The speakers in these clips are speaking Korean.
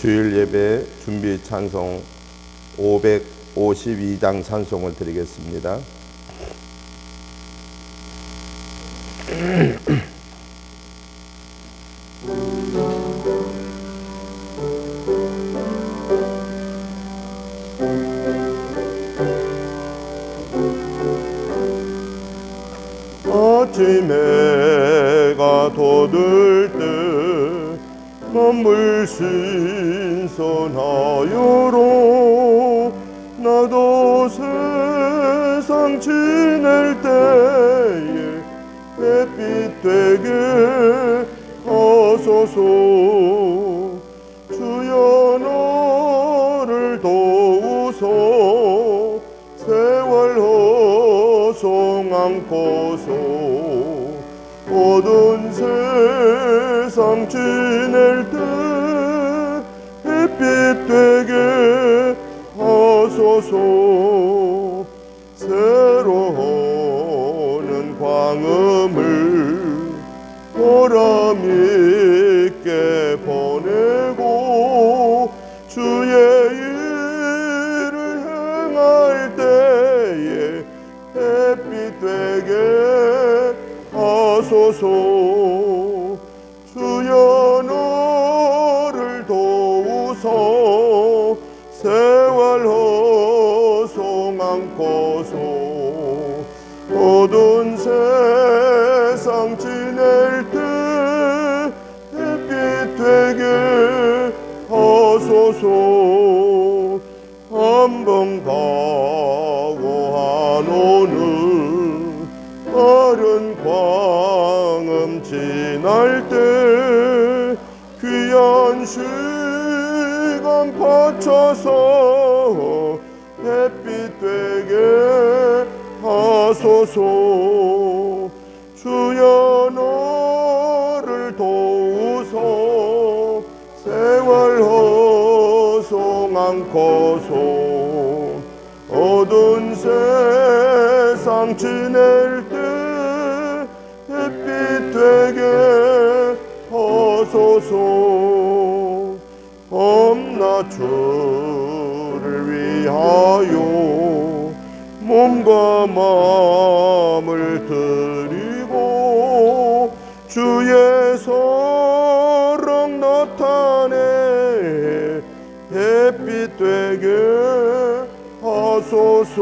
주일 예배 준비 찬송 552장 찬송을 드리겠습니다. 아침 해가 돋을 때 만물 신선하여로 나도 세상 지낼 때에 햇빛 되게 하소서. 주여 너를 도우소. 세월 허송 않고서 모든 세상 지낼 때 햇빛 되게 하소서. 새로운 광음을 보람있게 보내고 주의 일을 행할 때에 햇빛 되게 하소서. 주여 너를 도우소. 세월 허송 않고서 모든 세상 지낼 때 햇빛 되게 하소서. 한번 가고 한 오는 다른 광음 지날 때 귀한 시간 바쳐서 햇빛 되게 하소서. 주여 너를 도우소. 세월 허송 않고서 모든 세상 지낼 때 햇빛 되게 하소서. 범나주를 위하여 몸과 마음을 드리고 주의 사랑 나타내 햇빛 되게 하소서.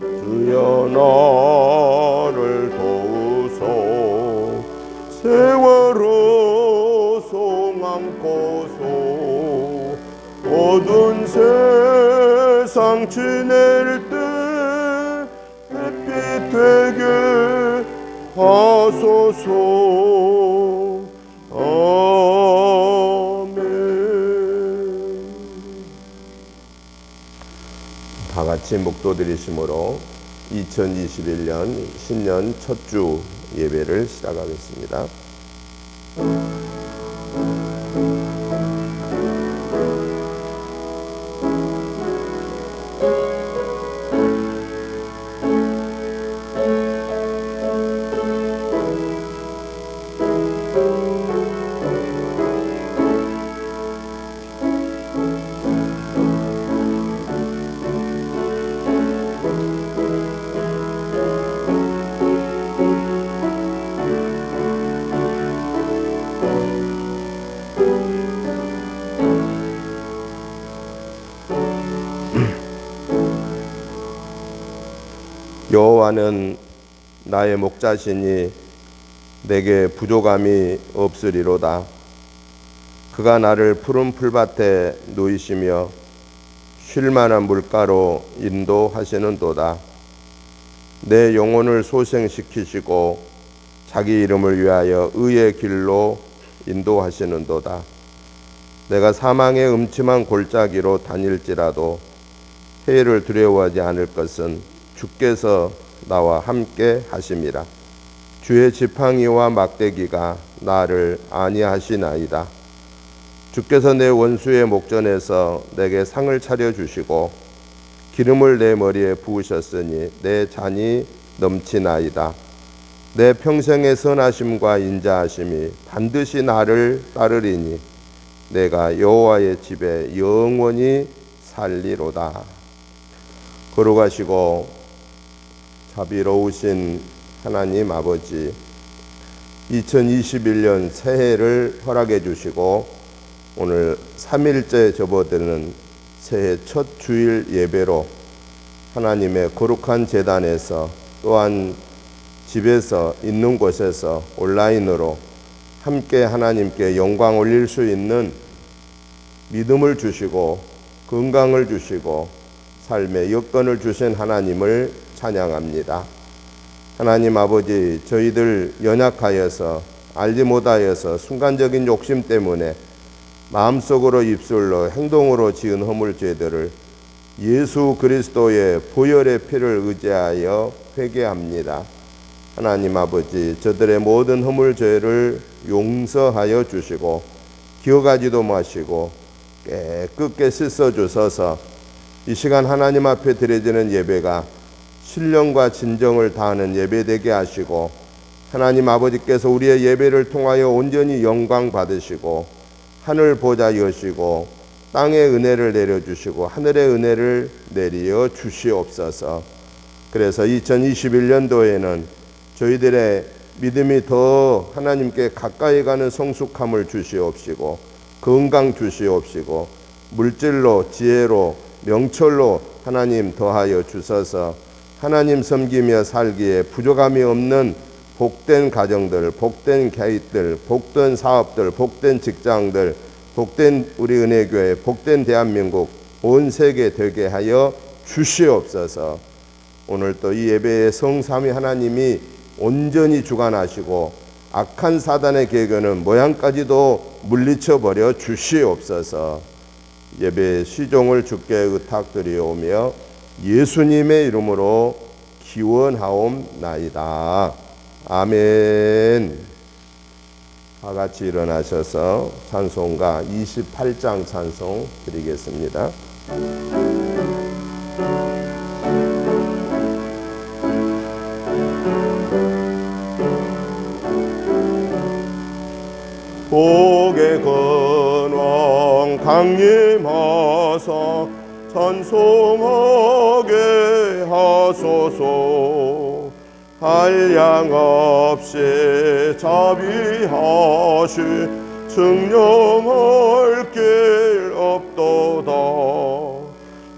주여 나를 도우소. 세월 허송 않고서 모든 세상 지낼 때 햇빛 되게 하소서. 아멘. 다 같이 목도드리심으로 2021년 신년 첫 주 예배를 시작하겠습니다. 여호와는 나의 목자시니 내게 부족함이 없으리로다. 그가 나를 푸른 풀밭에 누이시며 쉴만한 물가로 인도하시는도다. 내 영혼을 소생시키시고 자기 이름을 위하여 의의 길로 인도하시는도다. 내가 사망의 음침한 골짜기로 다닐지라도 해를 두려워하지 않을 것은 주께서 나와 함께 하심이라. 주의 지팡이와 막대기가 나를 안위하시나이다. 주께서 내 원수의 목전에서 내게 상을 차려주시고 기름을 내 머리에 부으셨으니 내 잔이 넘치나이다. 내 평생의 선하심과 인자하심이 반드시 나를 따르리니 내가 여호와의 집에 영원히 살리로다. 걸어가시고 자비로우신 하나님 아버지, 2021년 새해를 허락해 주시고 오늘 3일째 접어드는 새해 첫 주일 예배로 하나님의 거룩한 제단에서 또한 집에서 있는 곳에서 온라인으로 함께 하나님께 영광 올릴 수 있는 믿음을 주시고 건강을 주시고 삶의 여건을 주신 하나님을 찬양합니다. 하나님 아버지, 저희들 연약하여서 알지 못하여서 순간적인 욕심 때문에 마음속으로 입술로 행동으로 지은 허물죄들을 예수 그리스도의 보혈의 피를 의지하여 회개합니다. 하나님 아버지, 저들의 모든 허물죄를 용서하여 주시고 기억하지도 마시고 깨끗게 씻어 주셔서 이 시간 하나님 앞에 드려지는 예배가 신령과 진정을 다하는 예배 되게 하시고 하나님 아버지께서 우리의 예배를 통하여 온전히 영광 받으시고 하늘 보좌 여시고 땅의 은혜를 내려주시고 하늘의 은혜를 내리어 주시옵소서. 그래서 2021년도에는 저희들의 믿음이 더 하나님께 가까이 가는 성숙함을 주시옵시고 건강 주시옵시고 물질로 지혜로 명철로 하나님 더하여 주셔서 하나님 섬기며 살기에 부족함이 없는 복된 가정들, 복된 개인들, 복된 사업들, 복된 직장들, 복된 우리 은혜교회, 복된 대한민국, 온 세계 되게 하여 주시옵소서. 오늘 또 이 예배에 성삼위 하나님이 온전히 주관하시고 악한 사단의 계획은 모양까지도 물리쳐 버려 주시옵소서. 예배의 시종을 주께 의탁드리오며 예수님의 이름으로 기원하옵나이다. 아멘. 다 같이 일어나셔서 찬송가 28장 찬송 드리겠습니다. 복의 근원 강림하사 찬송하게 하소서. 한량 없이 자비하시 증명할 길 없도다.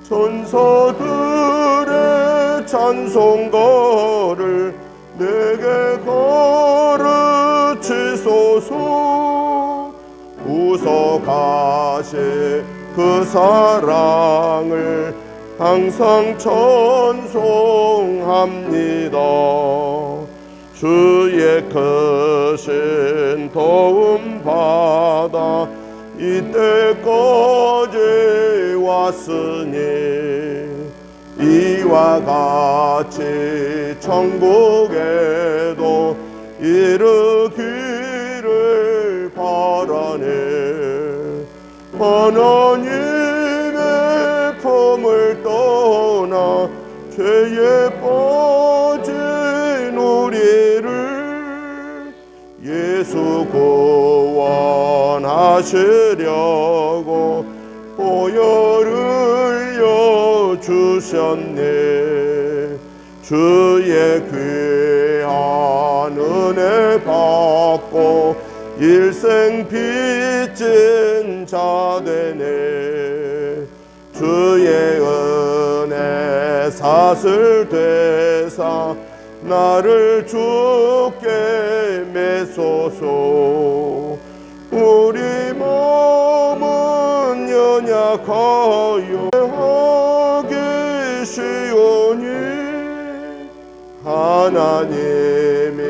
천사들의 찬송가를 내게 가르치소서. 구속하시 그 사랑을 항상 찬송합니다. 주의 크신 도움 받아 이때까지 왔으니 이와 같이 천국에도 이르기를 바라네. 하나님의 품을 떠나 죄에 빠진 우리를 예수 구원하시려고 보혈을 주셨네. 주의 귀한 은혜 받고 일생 빚진 자 되네. 주의 은혜 사슬 되사 나를 주께 메소서. 우리 마음은 연약하여 하기 쉬우니 하나님이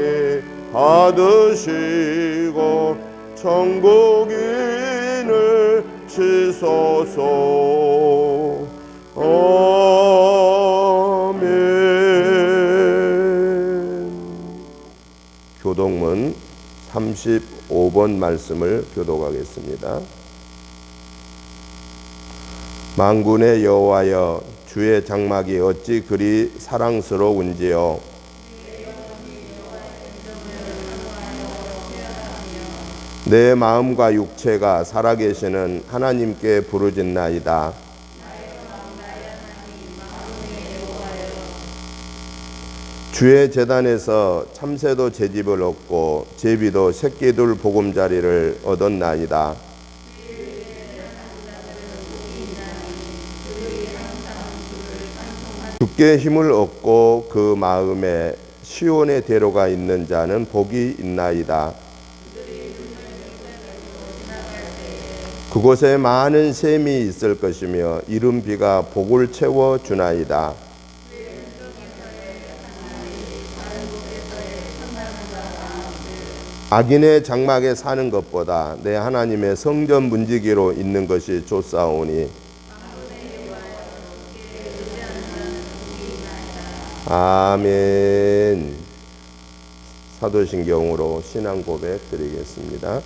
받으시고 천국인을 치소서. 아멘. 교독문 35번 말씀을 교독하겠습니다. 만군의 여호와여, 주의 장막이 어찌 그리 사랑스러운지요. 내 마음과 육체가 살아계시는 하나님께 부르짖나이다. 주의 제단에서 참새도 제집을 얻고 제비도 새끼둘 보금자리를 얻었나이다. 주께 힘을 얻고 그 마음에 시온의 대로가 있는 자는 복이 있나이다. 그곳에 많은 샘이 있을 것이며 이른 비가 복을 채워 주나이다. 악인의 장막에 사는 것보다 내 하나님의 성전 문지기로 있는 것이 좋사오니. 아멘. 사도신경으로 신앙 고백 드리겠습니다.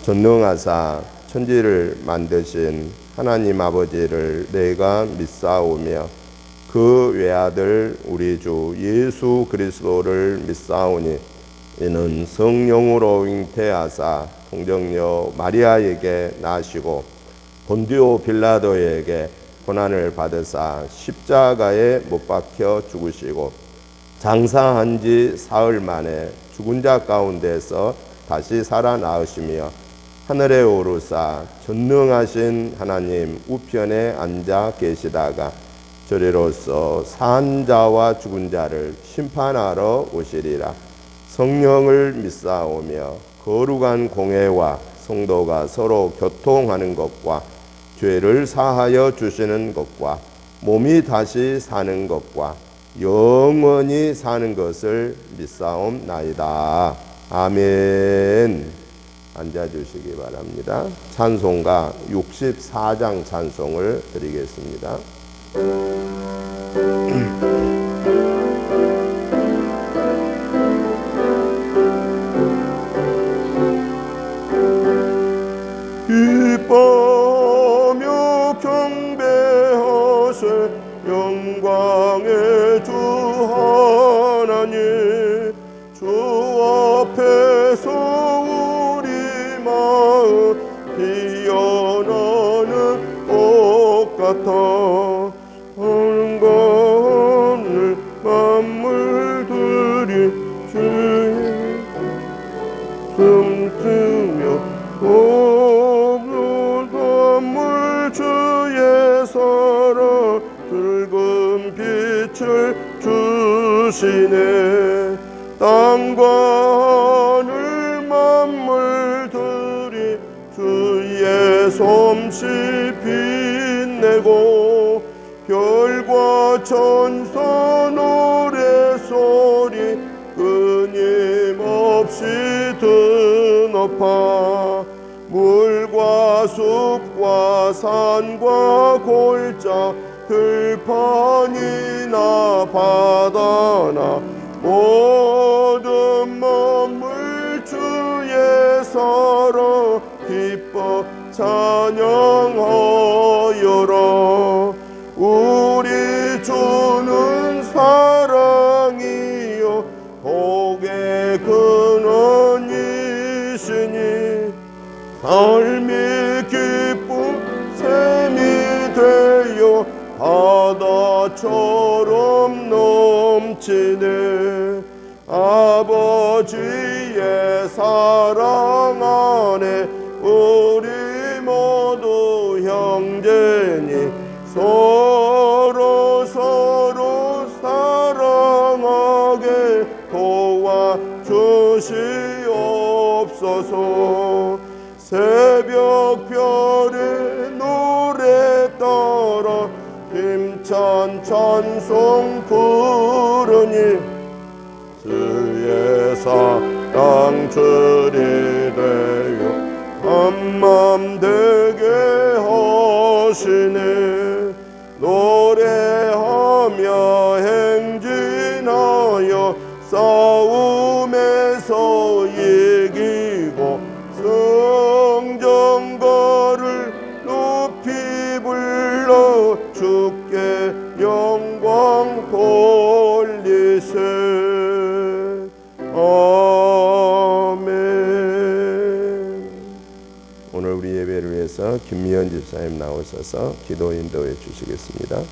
전능하사 천지를 만드신 하나님 아버지를 내가 믿사오며 그 외아들 우리 주 예수 그리스도를 믿사오니 이는 성령으로 잉태하사 동정녀 마리아에게 나시고 본디오 빌라도에게 고난을 받으사 십자가에 못 박혀 죽으시고 장사한 지 사흘 만에 죽은 자 가운데서 다시 살아나으시며 하늘에 오르사 전능하신 하나님 우편에 앉아 계시다가 저리로서 산 자와 죽은 자를 심판하러 오시리라. 성령을 믿사오며 거룩한 공회와 성도가 서로 교통하는 것과 죄를 사하여 주시는 것과 몸이 다시 사는 것과 영원히 사는 것을 믿사옵나이다. 아멘. 앉아주시기 바랍니다. 찬송가 64장 찬송을 드리겠습니다. 기뻐하며 경배하세 영광의 주 하나님. 주 앞에서 우리 마음 피어나는 꽃 같아 한가하늘 만물들이 주의 숨뜨며 만물 주의 사랑 붉은 빛을 주시네. 땅과 하늘 만물들이 주의 솜씨 빛내고 별과 천사 노래소리 끊임없이 드높아 물과 숲과 산과 골짜 들판이나 바다나 모든 만물 주의 사랑 기뻐 찬양하여라. 우리 주는 사랑이요 복의 근원이시니 삶이 기쁜 샘이 되어 바다처럼 넘치네. 아버지의 사랑 안에 우리 모두 형제니 서로 사랑하게 도와주시옵소서. 새벽별의 노래 따라 힘찬 찬송 부르니 주의 사랑 들이대요 한맘 되게 하시네. 노래하며 행진하여 싸움에서 이기고 성전거를 높이 불러 주께 영광 돌리세. 아멘. 김미연 집사님 나오셔서 기도 인도해 주시겠습니다.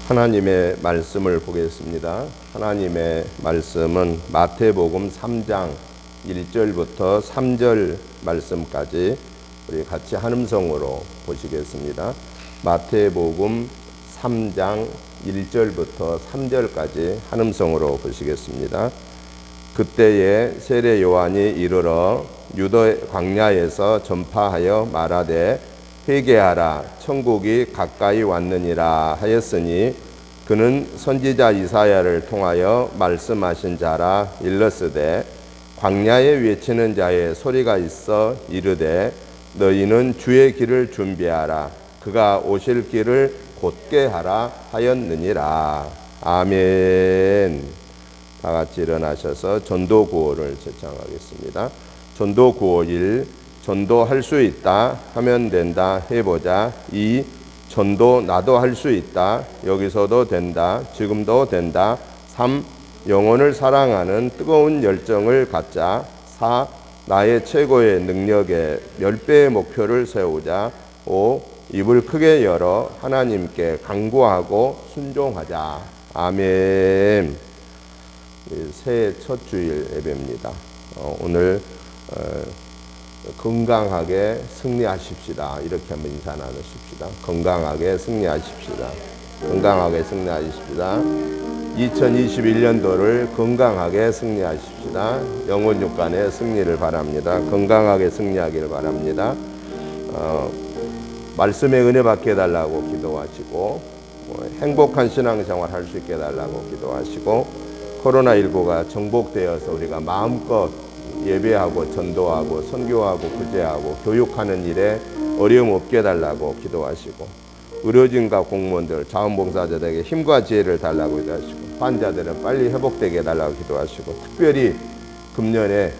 하나님의 말씀을 보겠습니다. 하나님의 말씀은 마태복음 3장 1절부터 3절 말씀까지 우리 같이 한음성으로 보시겠습니다. 마태복음 3장 1절부터 3절까지 한음성으로 보시겠습니다. 그때에 세례 요한이 이르러 유대 광야에서 전파하여 말하되 회개하라 천국이 가까이 왔느니라 하였으니 그는 선지자 이사야를 통하여 말씀하신 자라 일렀으되 광야에 외치는 자의 소리가 있어 이르되 너희는 주의 길을 준비하라 그가 오실 길을 곧게 하라 하였느니라. 아멘. 다 같이 일어나셔서 전도 구호를 제창하겠습니다. 전도 구호 1. 전도할 수 있다 하면 된다 해보자. 2. 전도 나도 할 수 있다 여기서도 된다 지금도 된다. 3. 영혼을 사랑하는 뜨거운 열정을 갖자. 4. 나의 최고의 능력에 몇 배의 목표를 세우자. 5. 입을 크게 열어 하나님께 간구하고 순종하자. 아멘. 새해 첫 주일 예배입니다. 오늘 건강하게 승리하십시다. 이렇게 한번 인사 나누십시다. 건강하게 승리하십시다. 건강하게 승리하십시다. 2021년도를 건강하게 승리하십시다. 영혼 육간의 승리를 바랍니다. 건강하게 승리하기를 바랍니다. 말씀의 은혜 받게 해달라고 기도하시고, 행복한 신앙생활 할 수 있게 해달라고 기도하시고, 코로나19가 정복되어서 우리가 마음껏 예배하고 전도하고 선교하고 구제하고 교육하는 일에 어려움 없게 해달라고 기도하시고, 의료진과 공무원들, 자원봉사자들에게 힘과 지혜를 달라고 기도하시고, 환자들은 빨리 회복되게 해달라고 기도하시고, 특별히 금년에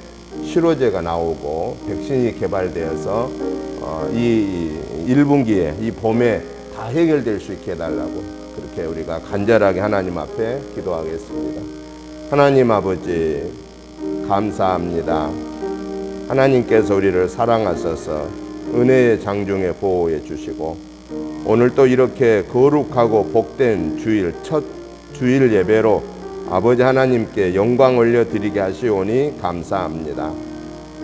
치료제가 나오고 백신이 개발되어서 이 1분기에 이 봄에 다 해결될 수 있게 해달라고 그렇게 우리가 간절하게 하나님 앞에 기도하겠습니다. 하나님 아버지 감사합니다. 하나님께서 우리를 사랑하셔서 은혜의 장중에 보호해 주시고, 오늘 또 이렇게 거룩하고 복된 주일, 첫 주일 예배로 아버지 하나님께 영광 올려드리게 하시오니 감사합니다.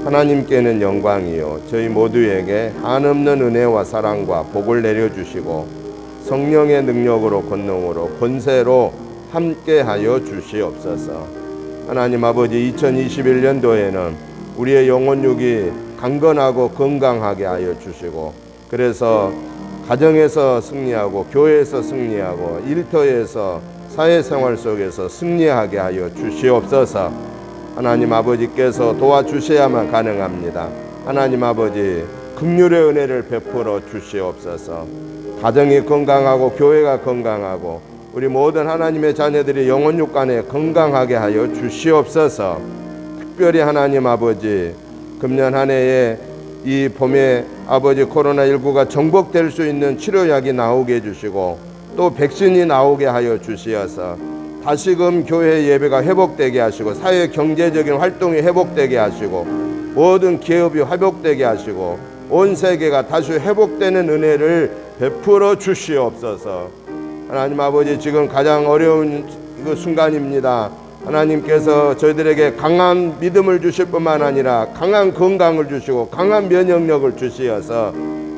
하나님께는 영광이요 저희 모두에게 한없는 은혜와 사랑과 복을 내려주시고 성령의 능력으로 권능으로 권세로 함께하여 주시옵소서. 하나님 아버지 2021년도에는 우리의 영혼육이 강건하고 건강하게 하여 주시고, 그래서 가정에서 승리하고 교회에서 승리하고 일터에서 사회생활 속에서 승리하게 하여 주시옵소서. 하나님 아버지께서 도와주셔야만 가능합니다. 하나님 아버지 긍휼의 은혜를 베풀어 주시옵소서. 가정이 건강하고 교회가 건강하고 우리 모든 하나님의 자녀들이 영혼육간에 건강하게 하여 주시옵소서. 특별히 하나님 아버지 금년 한 해에 이 봄에 아버지 코로나19가 정복될 수 있는 치료약이 나오게 해주시고 또 백신이 나오게 하여 주시어서 다시금 교회 예배가 회복되게 하시고 사회 경제적인 활동이 회복되게 하시고 모든 기업이 회복되게 하시고 온 세계가 다시 회복되는 은혜를 베풀어 주시옵소서. 하나님 아버지 지금 가장 어려운 순간입니다. 하나님께서 저희들에게 강한 믿음을 주실 뿐만 아니라 강한 건강을 주시고 강한 면역력을 주시어서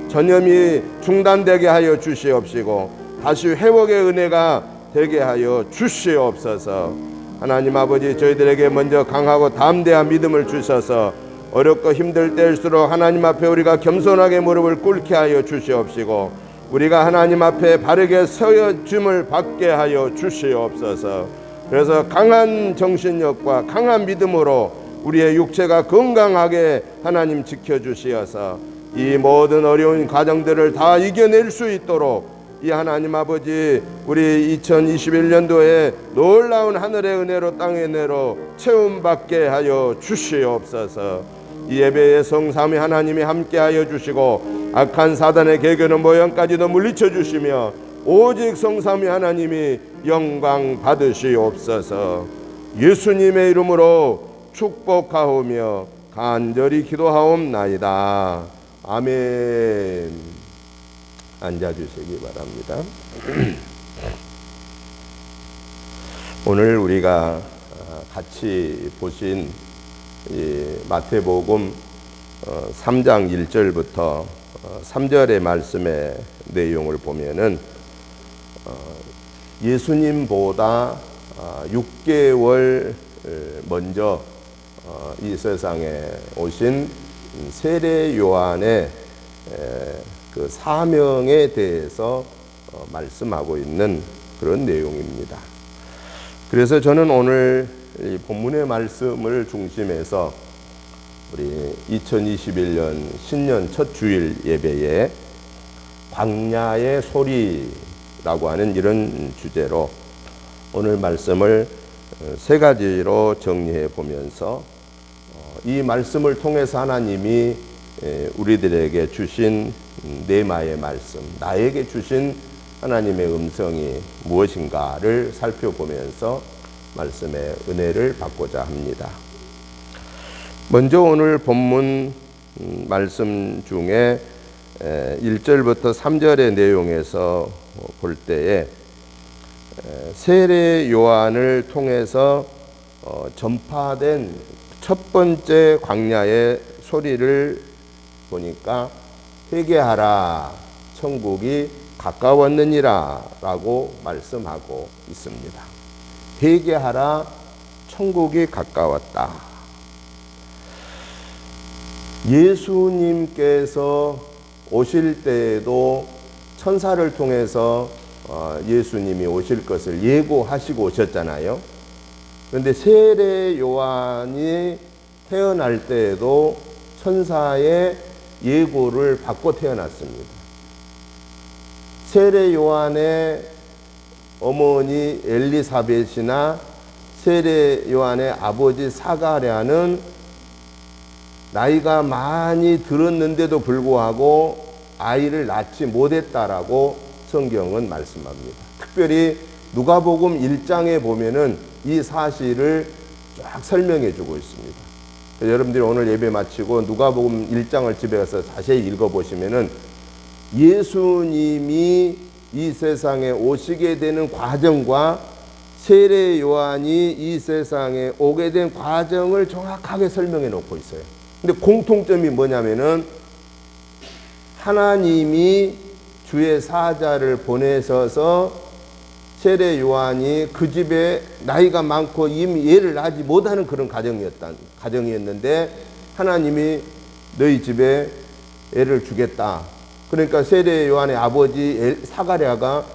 전염이 중단되게 하여 주시옵시고 다시 회복의 은혜가 되게 하여 주시옵소서. 하나님 아버지 저희들에게 먼저 강하고 담대한 믿음을 주셔서 어렵고 힘들 때일수록 하나님 앞에 우리가 겸손하게 무릎을 꿇게 하여 주시옵시고 우리가 하나님 앞에 바르게 서여짐을 받게 하여 주시옵소서. 그래서 강한 정신력과 강한 믿음으로 우리의 육체가 건강하게 하나님 지켜주시어서 이 모든 어려운 과정들을 다 이겨낼 수 있도록 이 하나님 아버지 우리 2021년도에 놀라운 하늘의 은혜로 땅의 은혜로 채움받게 하여 주시옵소서. 이 예배에 성삼위 하나님이 함께하여 주시고 악한 사단의 계교는 모형까지도 물리쳐 주시며 오직 성삼위 하나님이 영광 받으시옵소서. 예수님의 이름으로 축복하오며 간절히 기도하옵나이다. 아멘. 앉아주시기 바랍니다. 오늘 우리가 같이 보신 이 마태복음 3장 1절부터 3절의 말씀의 내용을 보면은 예수님보다 6개월 먼저 이 세상에 오신 세례 요한의 그 사명에 대해서 말씀하고 있는 그런 내용입니다. 그래서 저는 오늘 이 본문의 말씀을 중심해서 우리 2021년 신년 첫 주일 예배에 광야의 소리라고 하는 이런 주제로 오늘 말씀을 세 가지로 정리해 보면서 이 말씀을 통해서 하나님이 우리들에게 주신 네마의 말씀, 나에게 주신 하나님의 음성이 무엇인가를 살펴보면서 말씀의 은혜를 받고자 합니다. 먼저 오늘 본문 말씀 중에 1절부터 3절의 내용에서 볼 때에 세례 요한을 통해서 전파된 첫 번째 광야의 소리를 보니까 회개하라 천국이 가까웠느니라 라고 말씀하고 있습니다. 회개하라 천국이 가까웠다. 예수님께서 오실 때에도 천사를 통해서 예수님이 오실 것을 예고하시고 오셨잖아요. 그런데 세례 요한이 태어날 때에도 천사의 예고를 받고 태어났습니다. 세례 요한의 어머니 엘리사벳이나 세례 요한의 아버지 사가랴는 나이가 많이 들었는데도 불구하고 아이를 낳지 못했다라고 성경은 말씀합니다. 특별히 누가복음 1장에 보면은 이 사실을 쫙 설명해 주고 있습니다. 여러분들이 오늘 예배 마치고 누가복음 1장을 집에 가서 자세히 읽어보시면은 예수님이 이 세상에 오시게 되는 과정과 세례 요한이 이 세상에 오게 된 과정을 정확하게 설명해 놓고 있어요. 근데 공통점이 뭐냐면은 하나님이 주의 사자를 보내셔서 세례 요한이 그 집에 나이가 많고 이미 애를 낳지 못하는 그런 가정이었는데 하나님이 너희 집에 애를 주겠다. 그러니까 세례 요한의 아버지 사가랴가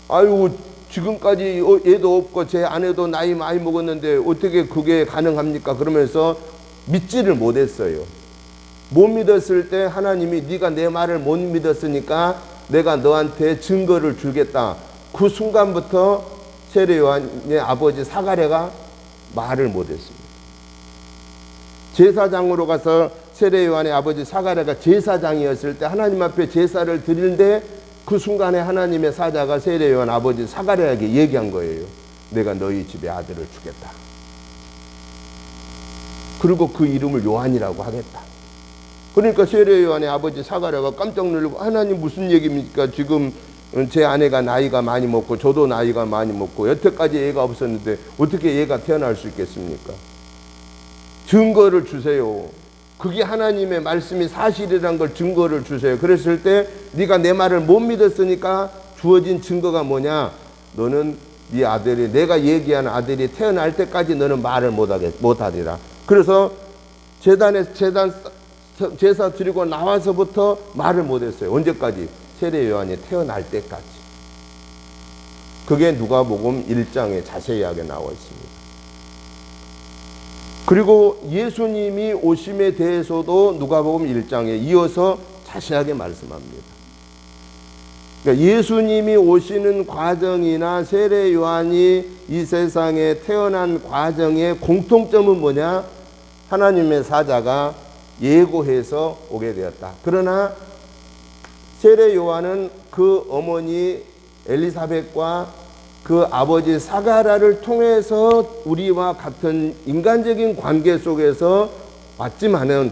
아유 지금까지 애도 없고 제 아내도 나이 많이 먹었는데 어떻게 그게 가능합니까? 그러면서 믿지를 못했어요. 못 믿었을 때 하나님이 네가 내 말을 못 믿었으니까 내가 너한테 증거를 주겠다. 그 순간부터 세례 요한의 아버지 사가랴가 말을 못했습니다. 제사장으로 가서 세례 요한의 아버지 사가랴가 제사장이었을 때 하나님 앞에 제사를 드리는데 그 순간에 하나님의 사자가 세례 요한 아버지 사가랴에게 얘기한 거예요. 내가 너희 집에 아들을 주겠다. 그리고 그 이름을 요한이라고 하겠다. 그러니까 세례 요한의 아버지 사가랴가 깜짝 놀라고 하나님 무슨 얘기입니까? 지금 제 아내가 나이가 많이 먹고 저도 나이가 많이 먹고 여태까지 애가 없었는데 어떻게 애가 태어날 수 있겠습니까? 증거를 주세요. 그게 하나님의 말씀이 사실이란 걸 증거를 주세요. 그랬을 때 네가 내 말을 못 믿었으니까 주어진 증거가 뭐냐? 너는 네 아들이 내가 얘기한 아들이 태어날 때까지 너는 말을 못하리라. 그래서 제사 드리고 나와서부터 말을 못했어요. 언제까지? 세례 요한이 태어날 때까지. 그게 누가복음 1장에 자세하게 나와 있습니다. 그리고 예수님이 오심에 대해서도 누가복음 1장에 이어서 자세하게 말씀합니다. 그러니까 예수님이 오시는 과정이나 세례 요한이 이 세상에 태어난 과정의 공통점은 뭐냐? 하나님의 사자가 예고해서 오게 되었다. 그러나 세례 요한은 그 어머니 엘리사벳과 그 아버지 사가랴를 통해서 우리와 같은 인간적인 관계 속에서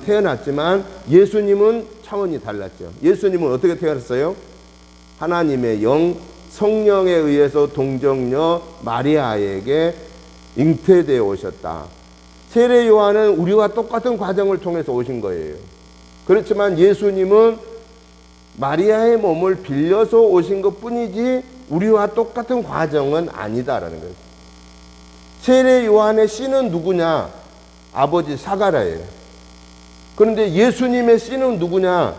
태어났지만 예수님은 차원이 달랐죠. 예수님은 어떻게 태어났어요? 하나님의 영 성령에 의해서 동정녀 마리아에게 잉태되어 오셨다. 세례 요한은 우리와 똑같은 과정을 통해서 오신 거예요. 그렇지만 예수님은 마리아의 몸을 빌려서 오신 것 뿐이지 우리와 똑같은 과정은 아니다라는 거예요. 세례 요한의 씨는 누구냐? 아버지 사가랴예요. 그런데 예수님의 씨는 누구냐?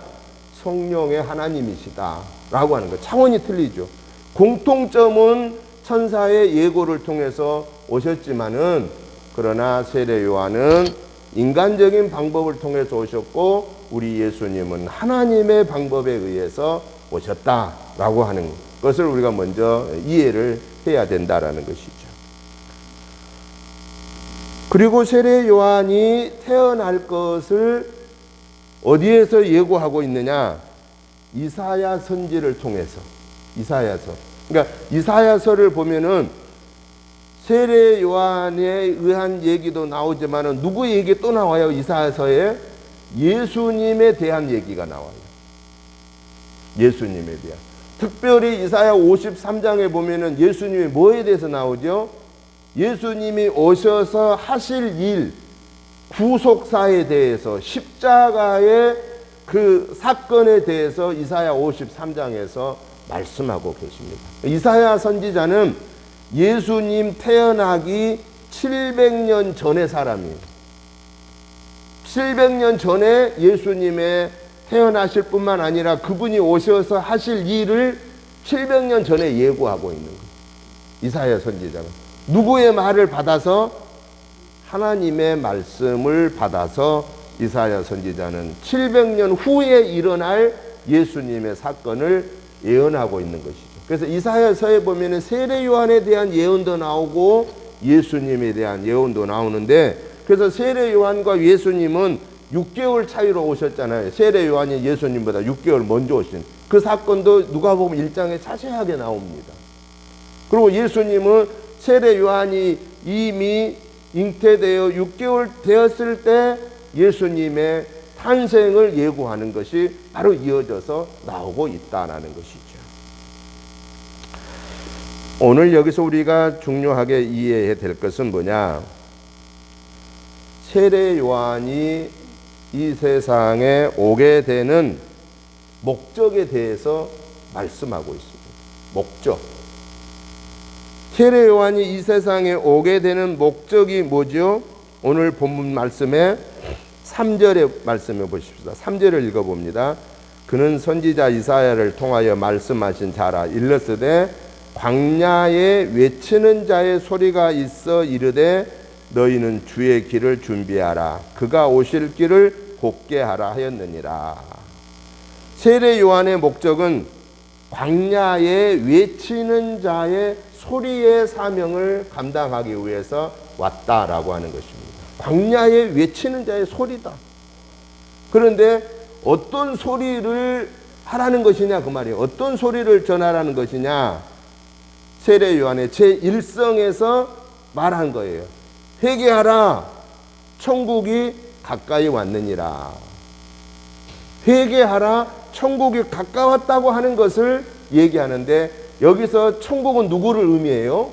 성령의 하나님이시다 라고 하는 거예요. 차원이 틀리죠. 공통점은 천사의 예고를 통해서 오셨지만은 그러나 세례 요한은 인간적인 방법을 통해서 오셨고 우리 예수님은 하나님의 방법에 의해서 오셨다라고 하는 것을 우리가 먼저 이해를 해야 된다라는 것이죠. 그리고 세례 요한이 태어날 것을 어디에서 예고하고 있느냐? 이사야 선지를 통해서. 이사야서. 그러니까 이사야서를 보면은 세례 요한에 의한 얘기도 나오지만은 누구 얘기 또 나와요? 이사야서에 예수님에 대한 얘기가 나와요. 예수님에 대한. 특별히 이사야 53장에 보면은 예수님이 뭐에 대해서 나오죠? 예수님이 오셔서 하실 일, 구속사에 대해서 십자가의 그 사건에 대해서 이사야 53장에서 말씀하고 계십니다. 이사야 선지자는 예수님 태어나기 700년 전의 사람이에요. 700년 전에 예수님의 태어나실 뿐만 아니라 그분이 오셔서 하실 일을 700년 전에 예고하고 있는 거예요. 이사야 선지자가 누구의 말을 받아서? 하나님의 말씀을 받아서 이사야 선지자는 700년 후에 일어날 예수님의 사건을 예언하고 있는 것이죠. 그래서 이사야서에 보면은 세례 요한에 대한 예언도 나오고 예수님에 대한 예언도 나오는데, 그래서 세례 요한과 예수님은 6개월 차이로 오셨잖아요. 세례 요한이 예수님보다 6개월 먼저 오신 그 사건도 누가복음 1장에 자세하게 나옵니다. 그리고 예수님은 세례 요한이 이미 잉태되어 6개월 되었을 때 예수님의 탄생을 예고하는 것이 바로 이어져서 나오고 있다는 것이죠. 오늘 여기서 우리가 중요하게 이해해야 될 것은 뭐냐? 세례 요한이 이 세상에 오게 되는 목적에 대해서 말씀하고 있습니다. 목적. 세례 요한이 이 세상에 오게 되는 목적이 뭐죠? 오늘 본문 말씀에 3절의 말씀을 보십시다. 3절을 읽어봅니다. 그는 선지자 이사야를 통하여 말씀하신 자라. 일렀으되 광야에 외치는 자의 소리가 있어 이르되 너희는 주의 길을 준비하라. 그가 오실 길을 곧게 하라 하였느니라. 세례 요한의 목적은 광야에 외치는 자의 소리의 사명을 감당하기 위해서 왔다라고 하는 것입니다. 광야에 외치는 자의 소리다. 그런데 어떤 소리를 하라는 것이냐 그 말이에요. 어떤 소리를 전하라는 것이냐. 세례 요한의 제1성에서 말한 거예요. 회개하라. 천국이 가까이 왔느니라. 회개하라. 천국이 가까웠다고 하는 것을 얘기하는데, 여기서 천국은 누구를 의미해요?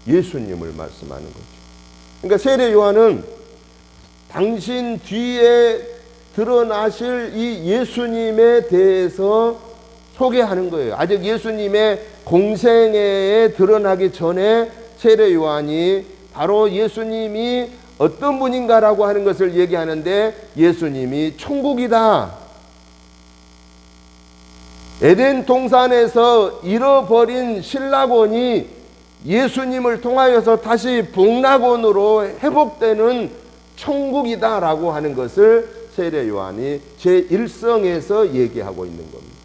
예수님을 말씀하는 거죠. 그러니까 세례 요한은 당신 뒤에 드러나실 이 예수님에 대해서 소개하는 거예요. 아직 예수님의 공생애에 드러나기 전에 세례 요한이 바로 예수님이 어떤 분인가라고 하는 것을 얘기하는데, 예수님이 천국이다. 에덴 동산에서 잃어버린 신라곤이 예수님을 통하여서 다시 복락원으로 회복되는 천국이다라고 하는 것을 세례 요한이 제1성에서 얘기하고 있는 겁니다.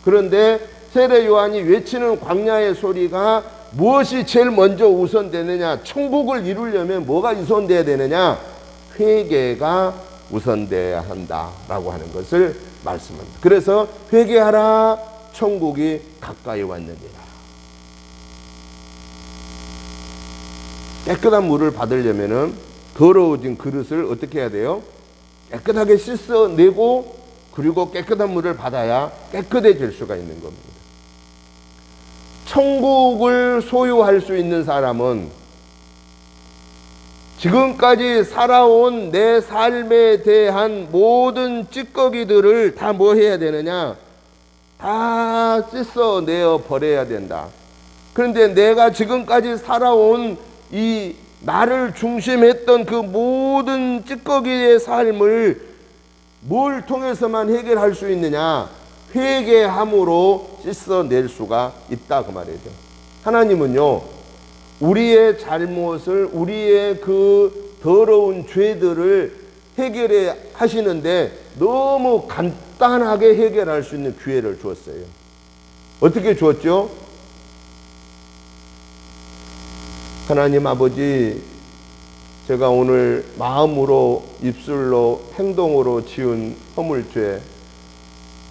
그런데 세례 요한이 외치는 광야의 소리가 무엇이 제일 먼저 우선되느냐? 천국을 이루려면 뭐가 우선돼야 되느냐? 회개가 우선돼야 한다라고 하는 것을 말씀합니다. 그래서 회개하라. 천국이 가까이 왔느니라. 깨끗한 물을 받으려면은 더러워진 그릇을 어떻게 해야 돼요? 깨끗하게 씻어내고 그리고 깨끗한 물을 받아야 깨끗해질 수가 있는 겁니다. 천국을 소유할 수 있는 사람은 지금까지 살아온 내 삶에 대한 모든 찌꺼기들을 다 뭐 해야 되느냐? 다 씻어내어 버려야 된다. 그런데 내가 지금까지 살아온 이 나를 중심했던 그 모든 찌꺼기의 삶을 뭘 통해서만 해결할 수 있느냐? 회개함으로 씻어낼 수가 있다 그 말이죠. 하나님은요, 우리의 잘못을, 우리의 그 더러운 죄들을 해결해 하시는데 너무 간단하게 해결할 수 있는 기회를 주었어요. 어떻게 주었죠? 하나님 아버지, 제가 오늘 마음으로, 입술로, 행동으로 지은 허물죄,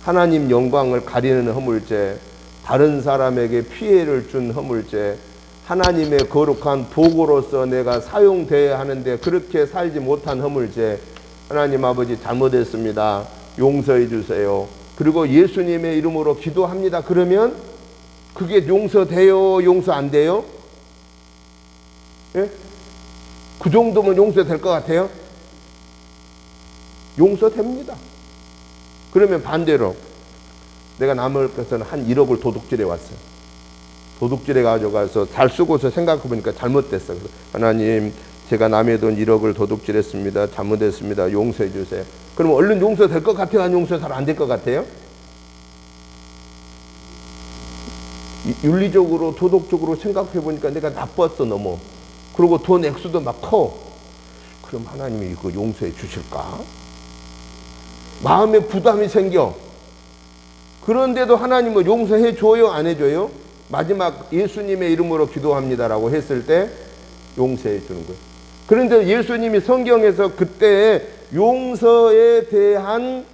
하나님 영광을 가리는 허물죄, 다른 사람에게 피해를 준 허물죄, 하나님의 거룩한 도구로서 내가 사용되어야 하는데 그렇게 살지 못한 허물죄, 하나님 아버지 잘못했습니다. 용서해 주세요. 그리고 예수님의 이름으로 기도합니다. 그러면 그게 용서돼요? 용서 안 돼요? 예? 그 정도면 용서될 것 같아요? 용서됩니다. 그러면 반대로 내가 남을 것은 한 1억을 도둑질해 왔어요. 도둑질해 가져가서 잘 쓰고서 생각해 보니까 잘못됐어. 그래서 하나님, 제가 남의 돈 1억을 도둑질했습니다. 잘못했습니다. 용서해 주세요. 그러면 얼른 용서될 것 같아요? 아니면 용서 잘 안 될 것 같아요? 윤리적으로 도덕적으로 생각해 보니까 내가 나빴어 너무. 그리고 돈 액수도 막 커. 그럼 하나님이 이거 용서해 주실까? 마음에 부담이 생겨. 그런데도 하나님은 용서해 줘요, 안 해줘요? 마지막 예수님의 이름으로 기도합니다라고 했을 때 용서해 주는 거예요. 그런데 예수님이 성경에서 그때 용서에 대한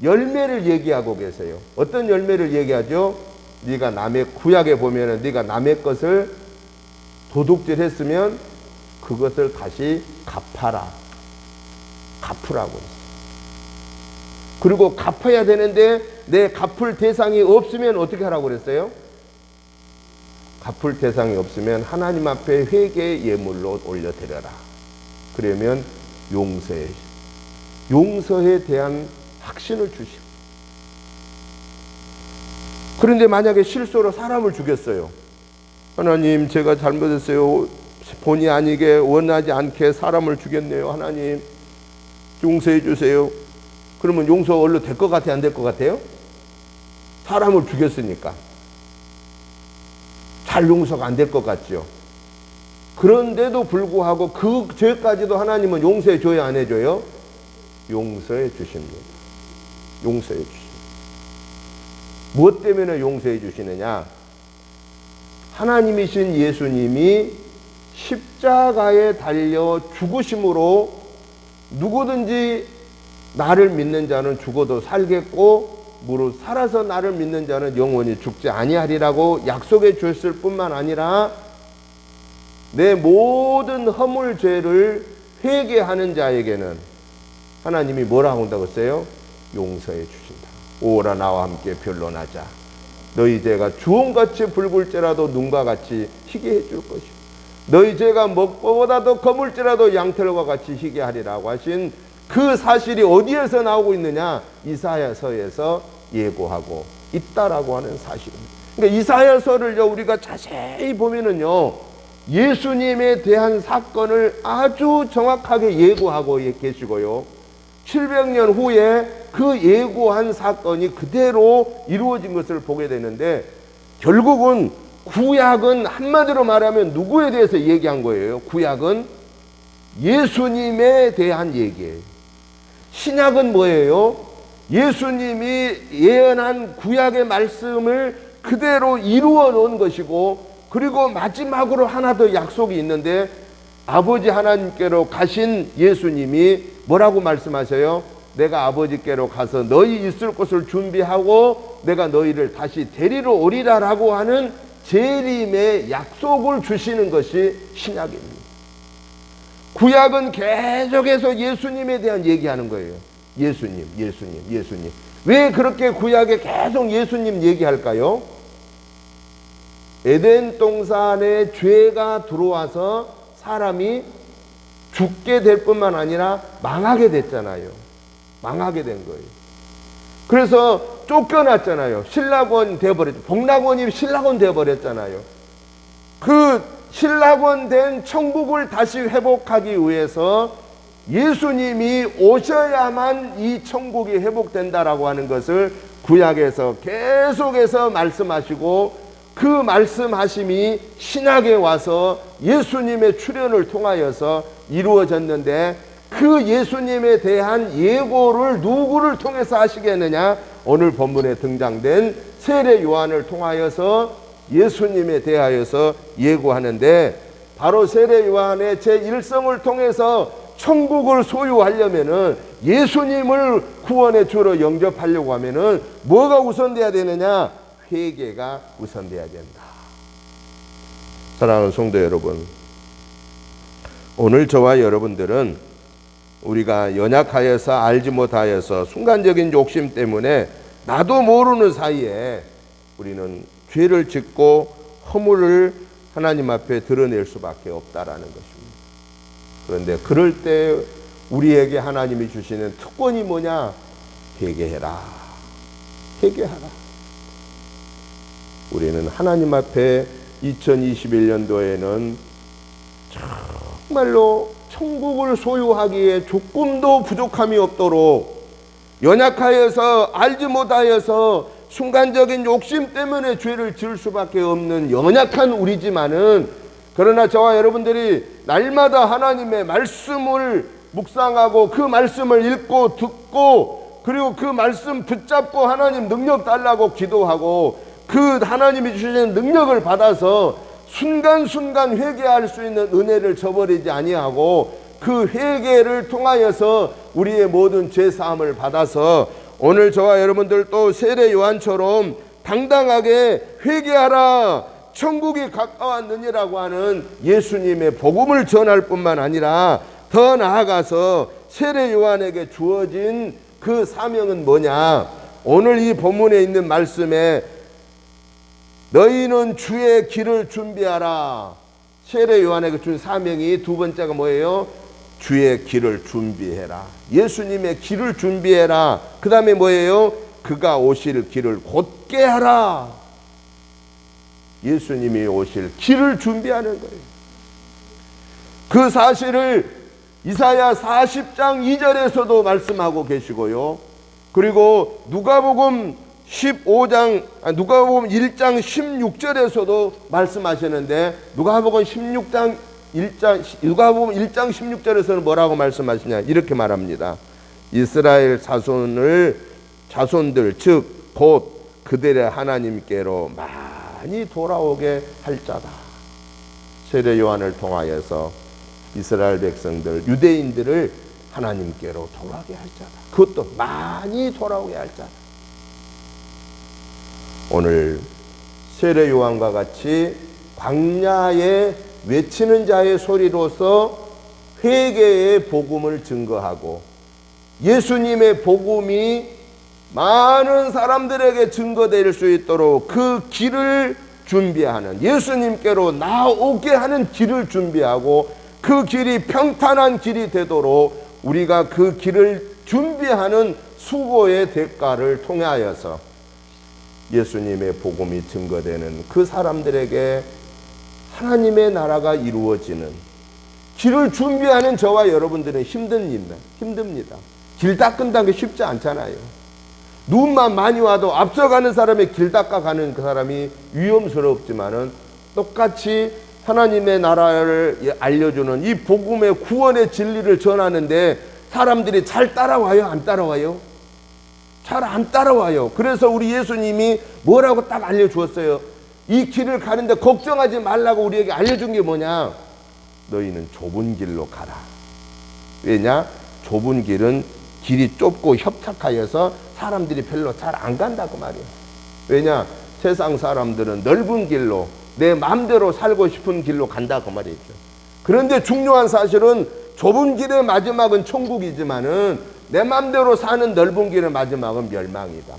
열매를 얘기하고 계세요. 어떤 열매를 얘기하죠? 네가 남의, 구약에 보면은 네가 남의 것을 도둑질했으면 그것을 다시 갚아라. 갚으라고 했어요. 그리고 갚아야 되는데 내 갚을 대상이 없으면 어떻게 하라고 그랬어요? 갚을 대상이 없으면 하나님 앞에 회개 예물로 올려드려라. 그러면 용서에 대한 확신을 주시고. 그런데 만약에 실수로 사람을 죽였어요. 하나님, 제가 잘못했어요. 본의 아니게 원하지 않게 사람을 죽였네요. 하나님, 용서해 주세요. 그러면 용서 얼른 될 것 같아요? 안 될 것 같아요? 사람을 죽였으니까 잘 용서가 안 될 것 같죠. 그런데도 불구하고 그 죄까지도 하나님은 용서해 줘요, 안 해줘요? 용서해 주십니다. 용서해 주십니다. 무엇 때문에 용서해 주시느냐? 하나님이신 예수님이 십자가에 달려 죽으심으로 누구든지 나를 믿는 자는 죽어도 살겠고 무릇 살아서 나를 믿는 자는 영원히 죽지 아니하리라고 약속해 주셨을 뿐만 아니라 내 모든 허물 죄를 회개하는 자에게는 하나님이 뭐라고 한다고 했어요? 용서해 주신다. 오라 나와 함께 변론하자. 너희 죄가 주홍같이 붉을지라도 눈과 같이 희게 해줄 것이고 너희 죄가 먹보다도 거물지라도 양털과 같이 희게 하리라고 하신 그 사실이 어디에서 나오고 있느냐? 이사야서에서 예고하고 있다라고 하는 사실입니다. 그러니까 이사야서를요 우리가 자세히 보면은요 예수님에 대한 사건을 아주 정확하게 예고하고 계시고요 700년 후에 그 예고한 사건이 그대로 이루어진 것을 보게 되는데 결국은 구약은 한마디로 말하면 누구에 대해서 얘기한 거예요? 구약은 예수님에 대한 얘기예요. 신약은 뭐예요? 예수님이 예언한 구약의 말씀을 그대로 이루어 놓은 것이고 그리고 마지막으로 하나 더 약속이 있는데 아버지 하나님께로 가신 예수님이 뭐라고 말씀하셔요? 내가 아버지께로 가서 너희 있을 곳을 준비하고 내가 너희를 다시 데리러 오리라라고 하는 재림의 약속을 주시는 것이 신약입니다. 구약은 계속해서 예수님에 대한 얘기하는 거예요. 예수님. 왜 그렇게 구약에 계속 예수님 얘기할까요? 에덴 동산에 죄가 들어와서 사람이 죽게 될 뿐만 아니라 망하게 됐잖아요. 망하게 된 거예요. 그래서 쫓겨났잖아요. 신락원 되어버렸죠. 복락원이 신락원 되어버렸잖아요. 그 신락원 된 천국을 다시 회복하기 위해서 예수님이 오셔야만 이 천국이 회복된다라고 하는 것을 구약에서 계속해서 말씀하시고 그 말씀하심이 신약에 와서 예수님의 출현을 통하여서 이루어졌는데 그 예수님에 대한 예고를 누구를 통해서 하시겠느냐? 오늘 본문에 등장된 세례 요한을 통하여서 예수님에 대하여서 예고하는데 바로 세례 요한의 제1성을 통해서 천국을 소유하려면은 예수님을 구원의 주로 영접하려고 하면은 뭐가 우선돼야 되느냐? 회개가 우선돼야 된다. 사랑하는 성도 여러분, 오늘 저와 여러분들은 우리가 연약하여서 알지 못하여서 순간적인 욕심 때문에 나도 모르는 사이에 우리는 죄를 짓고 허물을 하나님 앞에 드러낼 수밖에 없다라는 것입니다. 그런데 그럴 때 우리에게 하나님이 주시는 특권이 뭐냐? 회개해라. 회개하라. 우리는 하나님 앞에 2021년도에는 정말로 천국을 소유하기에 조금도 부족함이 없도록 연약하여서 알지 못하여서 순간적인 욕심 때문에 죄를 지을 수밖에 없는 연약한 우리지만은, 그러나 저와 여러분들이 날마다 하나님의 말씀을 묵상하고 그 말씀을 읽고 듣고, 그리고 그 말씀 붙잡고 하나님 능력 달라고 기도하고 그 하나님이 주시는 능력을 받아서 순간순간 회개할 수 있는 은혜를 저버리지 아니하고 그 회개를 통하여서 우리의 모든 죄사함을 받아서 오늘 저와 여러분들 또 세례 요한처럼 당당하게 회개하라, 천국이 가까웠느니라고 하는 예수님의 복음을 전할 뿐만 아니라 더 나아가서 세례 요한에게 주어진 그 사명은 뭐냐? 오늘 이 본문에 있는 말씀에 너희는 주의 길을 준비하라. 세례 요한에게 준 사명이 두 번째가 뭐예요? 주의 길을 준비해라. 예수님의 길을 준비해라. 그 다음에 뭐예요? 그가 오실 길을 곧게 하라. 예수님이 오실 길을 준비하는 거예요. 그 사실을 이사야 40장 2절에서도 말씀하고 계시고요. 그리고 누가복음 1장 16절에서도 말씀하시는데, 누가복음 1장 16절에서는 뭐라고 말씀하시냐? 이렇게 말합니다. 이스라엘 자손들 즉 곧 그들의 하나님께로 많이 돌아오게 할 자다. 세례 요한을 통하여서 이스라엘 백성들, 유대인들을 하나님께로 돌아오게 할 자다. 그것도 많이 돌아오게 할 자다. 오늘 세례 요한과 같이 광야에 외치는 자의 소리로서 회개의 복음을 증거하고 예수님의 복음이 많은 사람들에게 증거될 수 있도록 그 길을 준비하는, 예수님께로 나오게 하는 길을 준비하고 그 길이 평탄한 길이 되도록 우리가 그 길을 준비하는 수고의 대가를 통하여서 예수님의 복음이 증거되는 그 사람들에게 하나님의 나라가 이루어지는 길을 준비하는 저와 여러분들은 힘듭니다. 길 닦는다는 게 쉽지 않잖아요. 눈만 많이 와도 앞서가는 사람의 길 닦아가는 그 사람이 위험스럽지만은 똑같이 하나님의 나라를 알려주는 이 복음의 구원의 진리를 전하는데 사람들이 잘 따라와요? 안 따라와요? 잘 안 따라와요. 그래서 우리 예수님이 뭐라고 딱 알려주었어요. 이 길을 가는데 걱정하지 말라고 우리에게 알려준 게 뭐냐? 너희는 좁은 길로 가라. 왜냐? 좁은 길은 길이 좁고 협착하여서 사람들이 별로 잘 안 간다고 말이에요. 왜냐? 세상 사람들은 넓은 길로 내 마음대로 살고 싶은 길로 간다고 말이죠. 그런데 중요한 사실은 좁은 길의 마지막은 천국이지만은 내 마음대로 사는 넓은 길의 마지막은 멸망이다.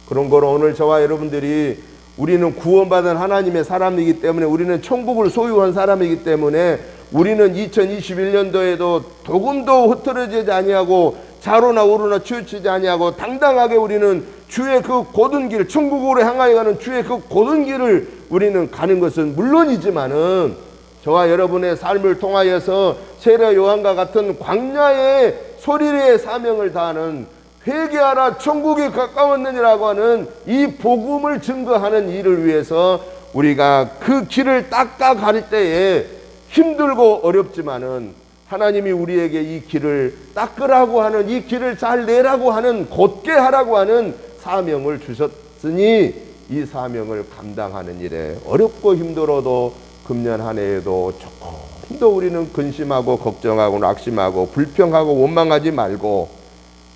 그런 거로 오늘 저와 여러분들이 우리는 구원받은 하나님의 사람이기 때문에, 우리는 천국을 소유한 사람이기 때문에 우리는 2021년도에도 조금도 흐트러지지 아니하고 좌로나 우로나 치우치지 아니하고 당당하게 우리는 주의 그 곧은 길, 천국으로 향하여 가는 주의 그 곧은 길을 우리는 가는 것은 물론이지만은 저와 여러분의 삶을 통하여서 세례 요한과 같은 광야의 소리의 사명을 다하는 회개하라 천국이 가까웠느니라고 하는 이 복음을 증거하는 일을 위해서 우리가 그 길을 닦아갈 때에 힘들고 어렵지만은 하나님이 우리에게 이 길을 닦으라고 하는, 이 길을 잘 내라고 하는, 곧게 하라고 하는 사명을 주셨으니 이 사명을 감당하는 일에 어렵고 힘들어도 금년 한 해에도 조금도 우리는 근심하고 걱정하고 낙심하고 불평하고 원망하지 말고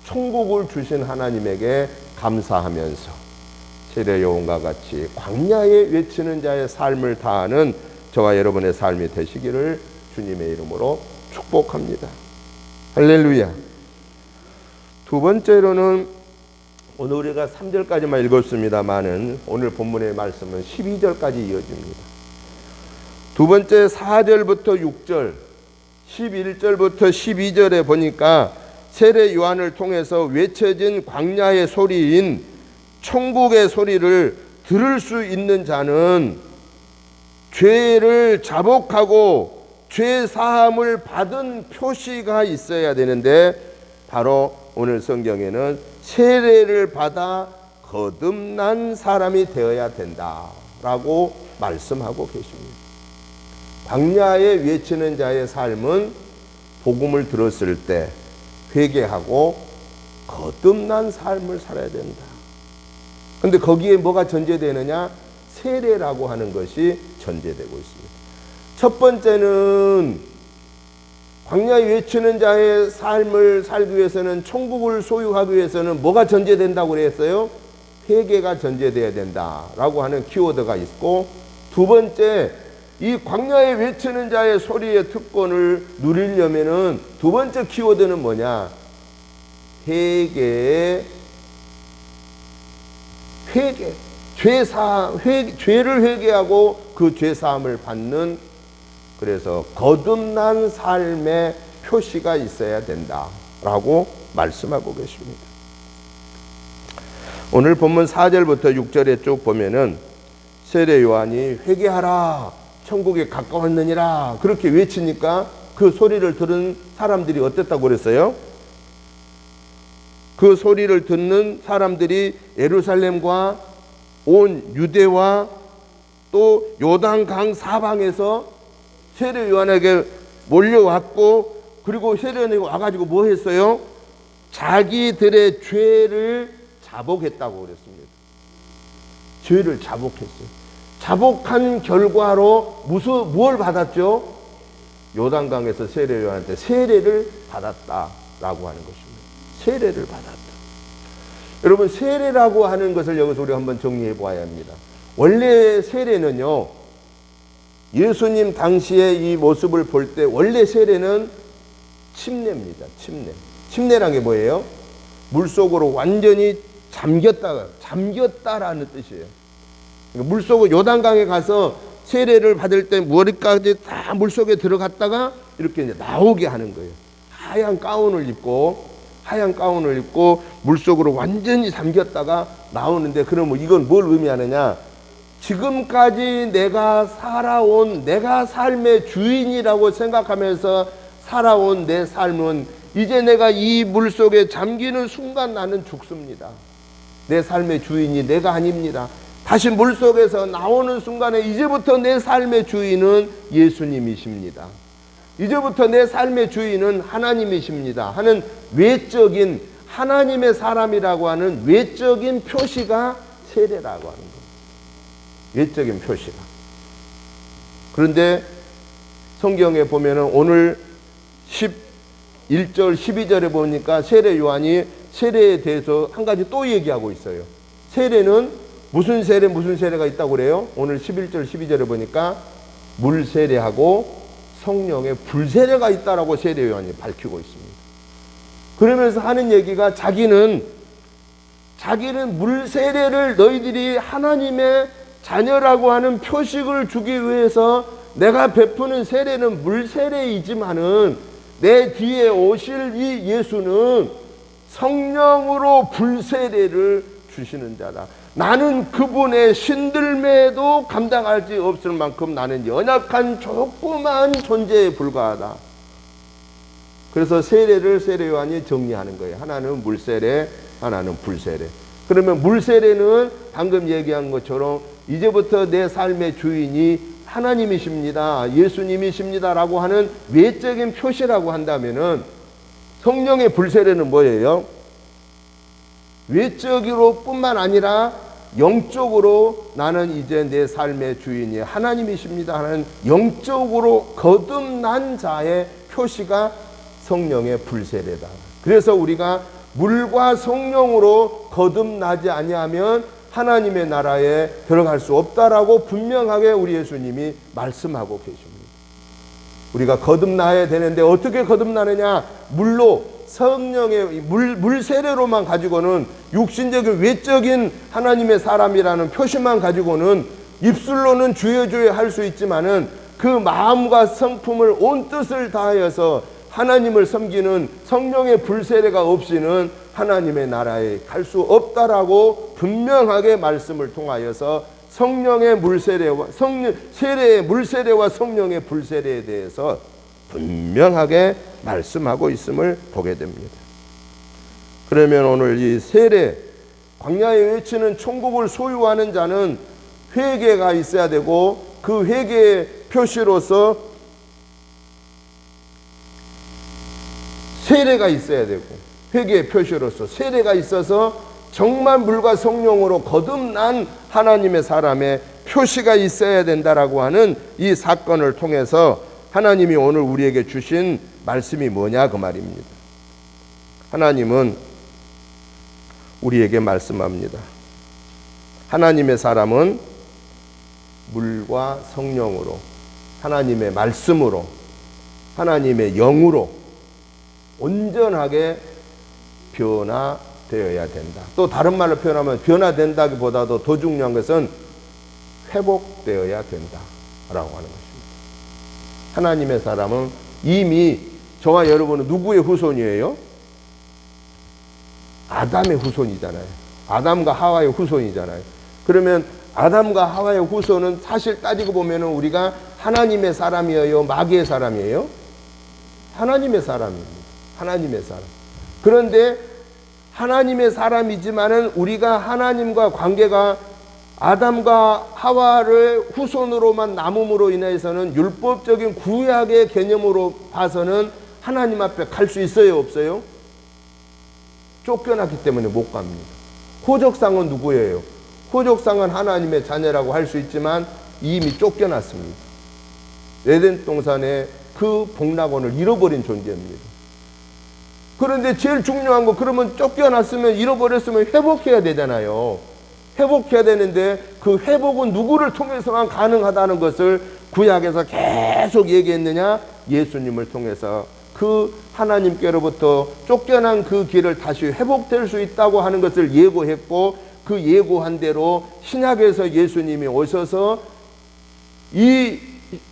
천국을 주신 하나님에게 감사하면서 세례 요한과 같이 광야에 외치는 자의 삶을 다하는 저와 여러분의 삶이 되시기를 주님의 이름으로 축복합니다. 할렐루야. 두 번째로는 오늘 우리가 3절까지만 읽었습니다만은 오늘 본문의 말씀은 12절까지 이어집니다. 두 번째 4절부터 6절, 11절부터 12절에 보니까 세례 요한을 통해서 외쳐진 광야의 소리인 천국의 소리를 들을 수 있는 자는 죄를 자복하고 죄 사함을 받은 표시가 있어야 되는데, 바로 오늘 성경에는 세례를 받아 거듭난 사람이 되어야 된다라고 말씀하고 계십니다. 광야에 외치는 자의 삶은 복음을 들었을 때 회개하고 거듭난 삶을 살아야 된다. 근데 거기에 뭐가 전제되느냐? 세례라고 하는 것이 전제되고 있습니다. 첫 번째는 광야에 외치는 자의 삶을 살기 위해서는, 천국을 소유하기 위해서는 뭐가 전제된다고 그랬어요? 회개가 전제되어야 된다라고 하는 키워드가 있고, 두 번째, 이 광야에 외치는 자의 소리의 특권을 누리려면은 두 번째 키워드는 뭐냐? 회개. 죄를 회개하고 그 죄사함을 받는, 그래서 거듭난 삶의 표시가 있어야 된다라고 말씀하고 계십니다. 오늘 본문 4절부터 6절에 쭉 보면은 세례 요한이 회개하라, 천국에 가까웠느니라 그렇게 외치니까 그 소리를 들은 사람들이 어땠다고 그랬어요? 그 소리를 듣는 사람들이 예루살렘과 온 유대와 또 요단강 사방에서 세례 요한에게 몰려왔고, 그리고 세례 요한이 와가지고 뭐 했어요? 자기들의 죄를 자복했다고 그랬습니다. 죄를 자복했어요. 자복한 결과로 무엇을 받았죠? 요단강에서 세례 요한한테 세례를 받았다라고 하는 것입니다. 세례를 받았다. 여러분, 세례라고 하는 것을 여기서 우리 한번 정리해 보아야 합니다. 원래 세례는요, 예수님 당시의 이 모습을 볼 때 원래 세례는 침례입니다. 침례란 게 뭐예요? 물속으로 완전히 잠겼다라는 뜻이에요. 그러니까 물속으로 요단강에 가서 세례를 받을 때 머리까지 다 물속에 들어갔다가 이렇게 이제 나오게 하는 거예요. 하얀 가운을 입고 물속으로 완전히 잠겼다가 나오는데, 그러면 이건 뭘 의미하느냐? 지금까지 내가 삶의 주인이라고 생각하면서 살아온 내 삶은 이제 내가 이 물속에 잠기는 순간 나는 죽습니다. 내 삶의 주인이 내가 아닙니다. 다시 물속에서 나오는 순간에 이제부터 내 삶의 주인은 예수님이십니다. 이제부터 내 삶의 주인은 하나님이십니다 하는 외적인, 하나님의 사람이라고 하는 외적인 표시가 세례라고 하는 겁니다. 외적인 표시가. 그런데 성경에 보면은 오늘 11절 12절에 보니까 세례 요한이 세례에 대해서 한 가지 또 얘기하고 있어요. 세례는 무슨 세례가 있다고 그래요? 오늘 11절 12절에 보니까 물 세례하고 성령의 불 세례가 있다라고 세례 요한이 밝히고 있습니다. 그러면서 하는 얘기가 자기는 물 세례를 너희들이 하나님의 자녀라고 하는 표식을 주기 위해서 내가 베푸는 세례는 물 세례이지만은 내 뒤에 오실 이 예수는 성령으로 불 세례를 주시는 자다. 나는 그분의 신들매도 감당할 수 없을 만큼 나는 연약한 조그만 존재에 불과하다. 그래서 세례를 세례 요한이 정리하는 거예요. 하나는 물세례, 하나는 불세례. 그러면 물세례는 방금 얘기한 것처럼 이제부터 내 삶의 주인이 하나님이십니다, 예수님이십니다 라고 하는 외적인 표시라고 한다면은, 성령의 불세례는 뭐예요? 외적으로 뿐만 아니라 영적으로 나는 이제 내 삶의 주인이 하나님이십니다 하는 영적으로 거듭난 자의 표시가 성령의 불세례다. 그래서 우리가 물과 성령으로 거듭나지 아니하면 하나님의 나라에 들어갈 수 없다라고 분명하게 우리 예수님이 말씀하고 계십니다. 우리가 거듭나야 되는데 어떻게 거듭나느냐? 물로, 성령의 물 세례로만 가지고는, 육신적인 외적인 하나님의 사람이라는 표시만 가지고는 입술로는 주여 주여 할 수 있지만은 그 마음과 성품을 온 뜻을 다하여서 하나님을 섬기는 성령의 불세례가 없이는 하나님의 나라에 갈 수 없다라고 분명하게 말씀을 통하여서 성령의 물세례와 세례의 물세례와 성령의 불세례에 대해서 분명하게 말씀하고 있음을 보게 됩니다. 그러면 오늘 이 세례, 광야에 외치는 천국을 소유하는 자는 회개가 있어야 되고, 그 회개의 표시로서 세례가 있어야 되고, 회개의 표시로서 세례가 있어서 정말 물과 성령으로 거듭난 하나님의 사람의 표시가 있어야 된다라고 하는 이 사건을 통해서 하나님이 오늘 우리에게 주신 말씀이 뭐냐 그 말입니다. 하나님은 우리에게 말씀합니다. 하나님의 사람은 물과 성령으로, 하나님의 말씀으로, 하나님의 영으로 온전하게 변화되어야 된다. 또 다른 말로 표현하면 변화된다기보다도 더 중요한 것은 회복되어야 된다라고 하는 것입니다. 하나님의 사람은 이미 저와 여러분은 누구의 후손이에요? 아담의 후손이잖아요. 아담과 하와의 후손이잖아요. 그러면 아담과 하와의 후손은 사실 따지고 보면 우리가 하나님의 사람이에요? 마귀의 사람이에요? 하나님의 사람입니다. 하나님의 사람. 그런데 하나님의 사람이지만은 우리가 하나님과 관계가 아담과 하와를 후손으로만 남음으로 인해서는 율법적인 구약의 개념으로 봐서는 하나님 앞에 갈 수 있어요? 없어요? 쫓겨났기 때문에 못 갑니다. 호적상은 누구예요? 호적상은 하나님의 자녀라고 할 수 있지만 이미 쫓겨났습니다. 에덴 동산의 그 복락원을 잃어버린 존재입니다. 그런데 제일 중요한 거, 그러면 쫓겨났으면, 잃어버렸으면 회복해야 되잖아요. 회복해야 되는데 그 회복은 누구를 통해서만 가능하다는 것을 구약에서 계속 얘기했느냐? 예수님을 통해서 그 하나님께로부터 쫓겨난 그 길을 다시 회복될 수 있다고 하는 것을 예고했고, 그 예고한 대로 신약에서 예수님이 오셔서 이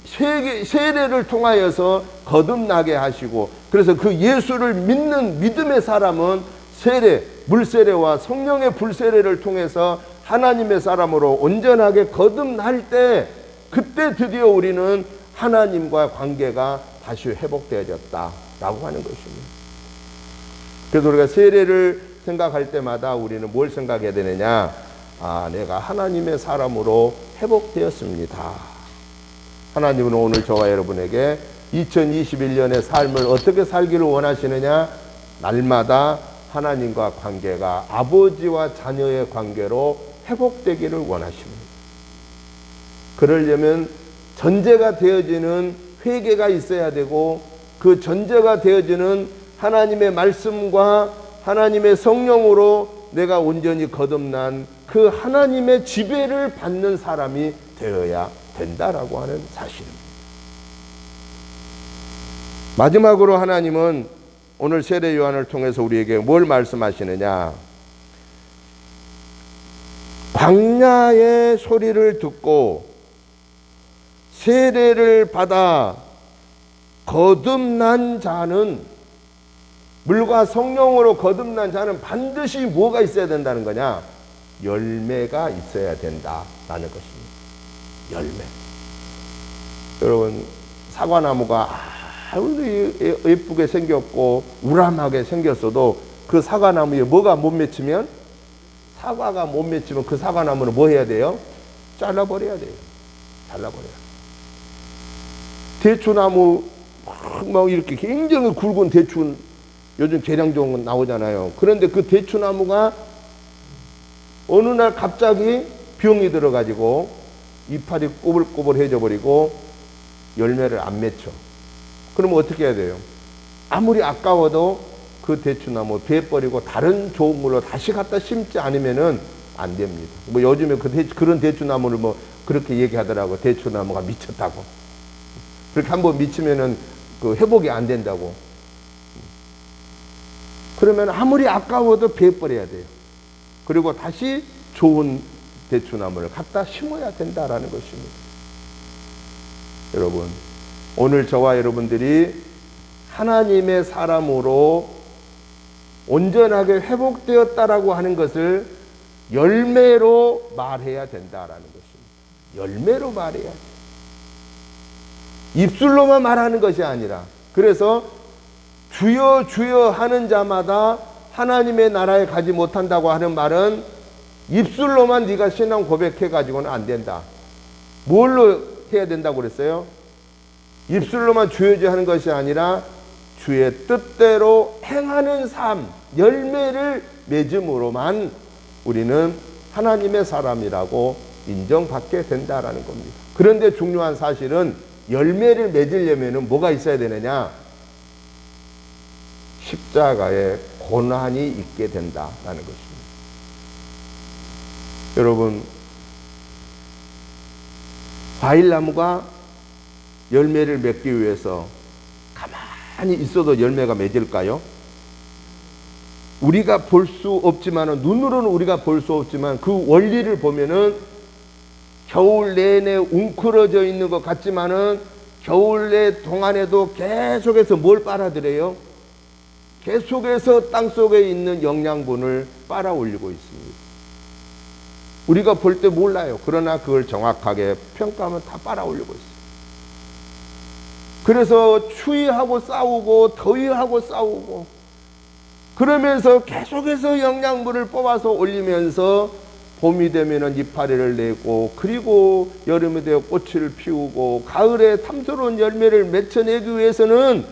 세례를 통하여서 거듭나게 하시고, 그래서 그 예수를 믿는 믿음의 사람은 세례, 물세례와 성령의 불세례를 통해서 하나님의 사람으로 온전하게 거듭날 때, 그때 드디어 우리는 하나님과 관계가 다시 회복되어졌다라고 하는 것입니다. 그래서 우리가 세례를 생각할 때마다 우리는 뭘 생각해야 되느냐? 아, 내가 하나님의 사람으로 회복되었습니다. 하나님은 오늘 저와 여러분에게 2021년의 삶을 어떻게 살기를 원하시느냐? 날마다 하나님과 관계가 아버지와 자녀의 관계로 회복되기를 원하십니다. 그러려면 전제가 되어지는 회개가 있어야 되고, 그 전제가 되어지는 하나님의 말씀과 하나님의 성령으로 내가 온전히 거듭난 그 하나님의 지배를 받는 사람이 되어야 된다라고 하는 사실입니다. 마지막으로 하나님은 오늘 세례 요한을 통해서 우리에게 뭘 말씀하시느냐? 광야의 소리를 듣고 세례를 받아 거듭난 자는, 물과 성령으로 거듭난 자는 반드시 뭐가 있어야 된다는 거냐? 열매가 있어야 된다라는 것입니다. 열매. 여러분, 사과나무가 아무리 예쁘게 생겼고 우람하게 생겼어도 그 사과나무에 뭐가 못 맺히면, 사과가 못 맺히면 그 사과나무는 뭐 해야 돼요? 잘라버려야 돼요. 잘라버려야 돼요. 대추나무 막 이렇게 굉장히 굵은 대추, 요즘 계량 좋은 건 나오잖아요. 그런데 그 대추나무가 어느 날 갑자기 병이 들어가지고 이파리 꼬불꼬불해져 버리고 열매를 안 맺혀. 그러면 어떻게 해야 돼요? 아무리 아까워도 그 대추나무 베버리고 다른 좋은 걸로 다시 갖다 심지 않으면은 안 됩니다. 뭐 요즘에 그런 대추나무를 뭐 그렇게 얘기하더라고. 대추나무가 미쳤다고. 그렇게 한번 미치면은 그 회복이 안 된다고. 그러면 아무리 아까워도 베버려야 돼요. 그리고 다시 좋은 대추나무를 갖다 심어야 된다라는 것입니다. 여러분, 오늘 저와 여러분들이 하나님의 사람으로 온전하게 회복되었다라고 하는 것을 열매로 말해야 된다라는 것입니다. 열매로 말해야 돼. 입술로만 말하는 것이 아니라, 그래서 주여 주여 하는 자마다 하나님의 나라에 가지 못한다고 하는 말은 입술로만 네가 신앙 고백해 가지고는 안 된다. 뭘로 해야 된다고 그랬어요? 입술로만 주여 주여 하는 것이 아니라 주의 뜻대로 행하는 삶, 열매를 맺음으로만 우리는 하나님의 사람이라고 인정받게 된다라는 겁니다. 그런데 중요한 사실은 열매를 맺으려면 뭐가 있어야 되느냐? 십자가에 고난이 있게 된다라는 것입니다. 여러분, 과일나무가 열매를 맺기 위해서 가만히 있어도 열매가 맺을까요? 우리가 볼 수 없지만은, 눈으로는 우리가 볼 수 없지만 그 원리를 보면은 겨울 내내 웅크러져 있는 것 같지만은 겨울 내 동안에도 계속해서 뭘 빨아들여요? 계속해서 땅속에 있는 영양분을 빨아 올리고 있습니다. 우리가 볼 때 몰라요. 그러나 그걸 정확하게 평가하면 다 빨아 올리고 있어요. 그래서 추위하고 싸우고 더위하고 싸우고 그러면서 계속해서 영양분을 뽑아서 올리면서 봄이 되면은 이파리를 내고, 그리고 여름이 되어 꽃을 피우고, 가을에 탐스러운 열매를 맺혀내기 위해서는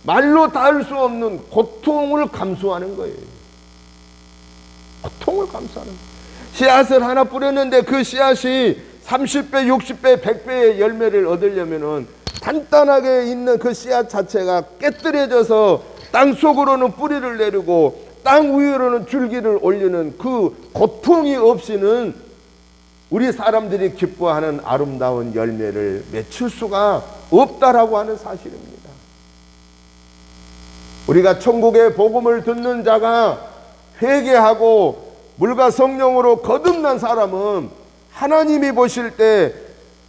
말로 닿을 수 없는 고통을 감수하는 거예요. 고통을 감수하는 거예요. 씨앗을 하나 뿌렸는데 그 씨앗이 30배, 60배, 100배의 열매를 얻으려면은 단단하게 있는 그 씨앗 자체가 깨뜨려져서 땅 속으로는 뿌리를 내리고 땅 위로는 줄기를 올리는 그 고통이 없이는 우리 사람들이 기뻐하는 아름다운 열매를 맺힐 수가 없다라고 하는 사실입니다. 우리가 천국의 복음을 듣는 자가 회개하고 물과 성령으로 거듭난 사람은 하나님이 보실 때,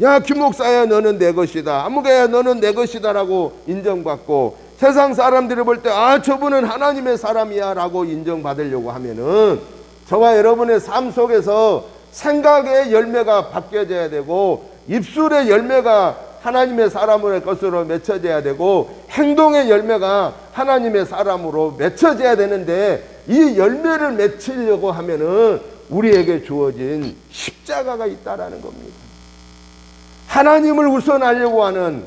야, 김 목사야, 너는 내 것이다, 아무개야, 너는 내 것이다 라고 인정받고, 세상 사람들이 볼 때, 아, 저분은 하나님의 사람이야 라고 인정받으려고 하면은 저와 여러분의 삶 속에서 생각의 열매가 바뀌어져야 되고, 입술의 열매가 하나님의 사람의 것으로 맺혀져야 되고, 행동의 열매가 하나님의 사람으로 맺혀져야 되는데, 이 열매를 맺히려고 하면은 우리에게 주어진 십자가가 있다라는 겁니다. 하나님을 우선하려고 하는,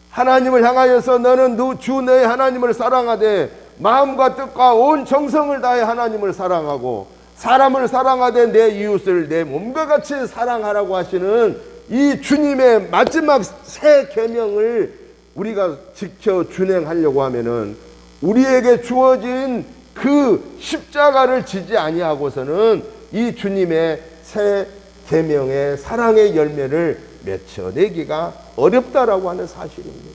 하나님을 향하여서 너는 주 너의 하나님을 사랑하되 마음과 뜻과 온 정성을 다해 하나님을 사랑하고 사람을 사랑하되 내 이웃을 내 몸과 같이 사랑하라고 하시는 이 주님의 마지막 새 계명을 우리가 지켜 준행하려고 하면은 우리에게 주어진 그 십자가를 지지 아니하고서는 이 주님의 새 계명의 사랑의 열매를 맺혀내기가 어렵다라고 하는 사실입니다.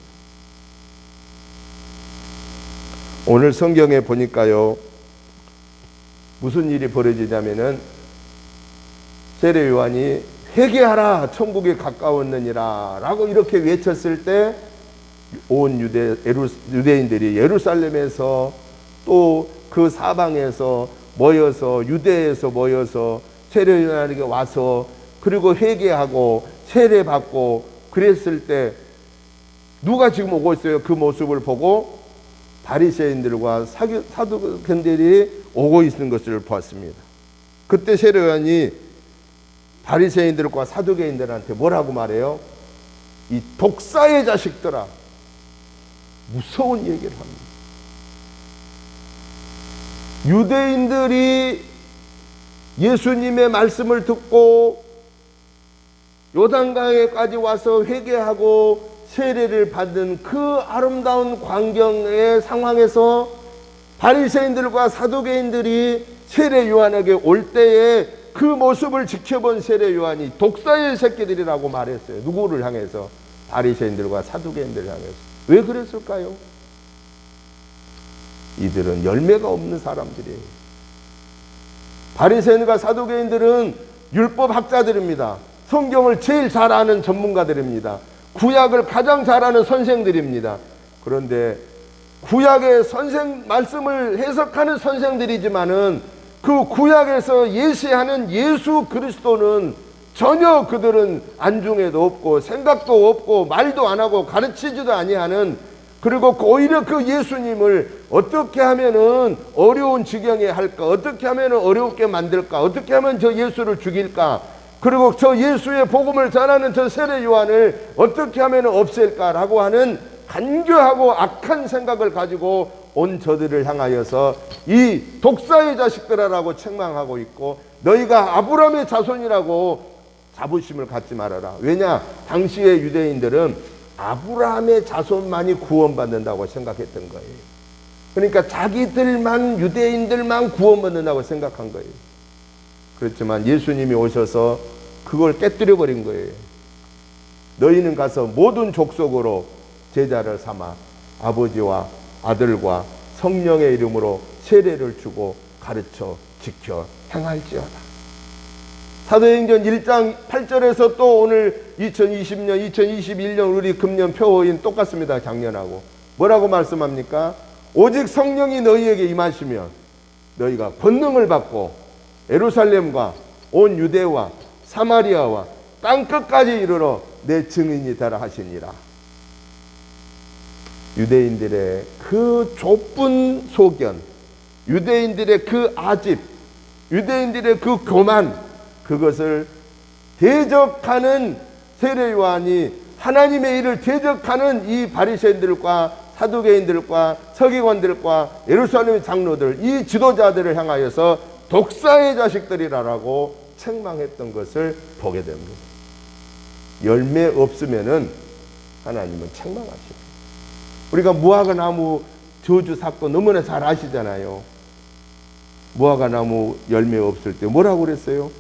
오늘 성경에 보니까요, 무슨 일이 벌어지냐면은 세례 요한이 회개하라 천국이 가까웠느니라 라고 이렇게 외쳤을 때 온 유대인들이 예루살렘에서 또 그 사방에서 모여서, 유대에서 모여서 세례 요한에게 와서 그리고 회개하고 세례받고 그랬을 때 누가 지금 오고 있어요? 그 모습을 보고 바리새인들과 사두개인들이 오고 있는 것을 보았습니다. 그때 세례 요한이 바리새인들과 사두개인들한테 뭐라고 말해요? 이 독사의 자식들아, 무서운 얘기를 합니다. 유대인들이 예수님의 말씀을 듣고 요단강에까지 와서 회개하고 세례를 받은 그 아름다운 광경의 상황에서 바리새인들과 사두개인들이 세례 요한에게 올 때에 그 모습을 지켜본 세례 요한이 독사의 새끼들이라고 말했어요. 누구를 향해서? 바리새인들과 사두개인들을 향해서. 왜 그랬을까요? 이들은 열매가 없는 사람들이에요. 바리새인과 사두개인들은 율법 학자들입니다. 성경을 제일 잘 아는 전문가들입니다. 구약을 가장 잘 아는 선생들입니다. 그런데 구약의 말씀을 해석하는 선생들이지만은 그 구약에서 예시하는 예수 그리스도는 전혀 그들은 안중에도 없고 생각도 없고 말도 안 하고 가르치지도 아니하는, 그리고 오히려 그 예수님을 어떻게 하면은 어려운 지경에 할까, 어떻게 하면은 어렵게 만들까, 어떻게 하면 저 예수를 죽일까, 그리고 저 예수의 복음을 전하는 저 세례 요한을 어떻게 하면 없앨까라고 하는 간교하고 악한 생각을 가지고 온 저들을 향하여서 이 독사의 자식들아라고 책망하고 있고, 너희가 아브라함의 자손이라고 자부심을 갖지 말아라. 왜냐? 당시의 유대인들은 아브라함의 자손만이 구원받는다고 생각했던 거예요. 그러니까 자기들만, 유대인들만 구원받는다고 생각한 거예요. 그렇지만 예수님이 오셔서 그걸 깨뜨려 버린 거예요. 너희는 가서 모든 족속으로 제자를 삼아 아버지와 아들과 성령의 이름으로 세례를 주고 가르쳐 지켜 행할지어다. 사도행전 1장 8절에서 또 오늘 2020년 2021년 우리 금년 표어인 똑같습니다. 작년하고 뭐라고 말씀합니까? 오직 성령이 너희에게 임하시면 너희가 권능을 받고 예루살렘과 온 유대와 사마리아와 땅끝까지 이르러 내 증인이 되라 하시니라. 유대인들의 그 좁은 소견, 유대인들의 그 아집, 유대인들의 그 교만, 그것을 대적하는 세례 요한이 하나님의 일을 대적하는 이 바리새인들과 사두개인들과 서기관들과 예루살렘 장로들, 이 지도자들을 향하여서 독사의 자식들이라고 책망했던 것을 보게 됩니다. 열매 없으면은 하나님은 책망하십니다. 우리가 무화과 나무 저주 사건 너무나 잘 아시잖아요. 무화과 나무 열매 없을 때 뭐라고 그랬어요?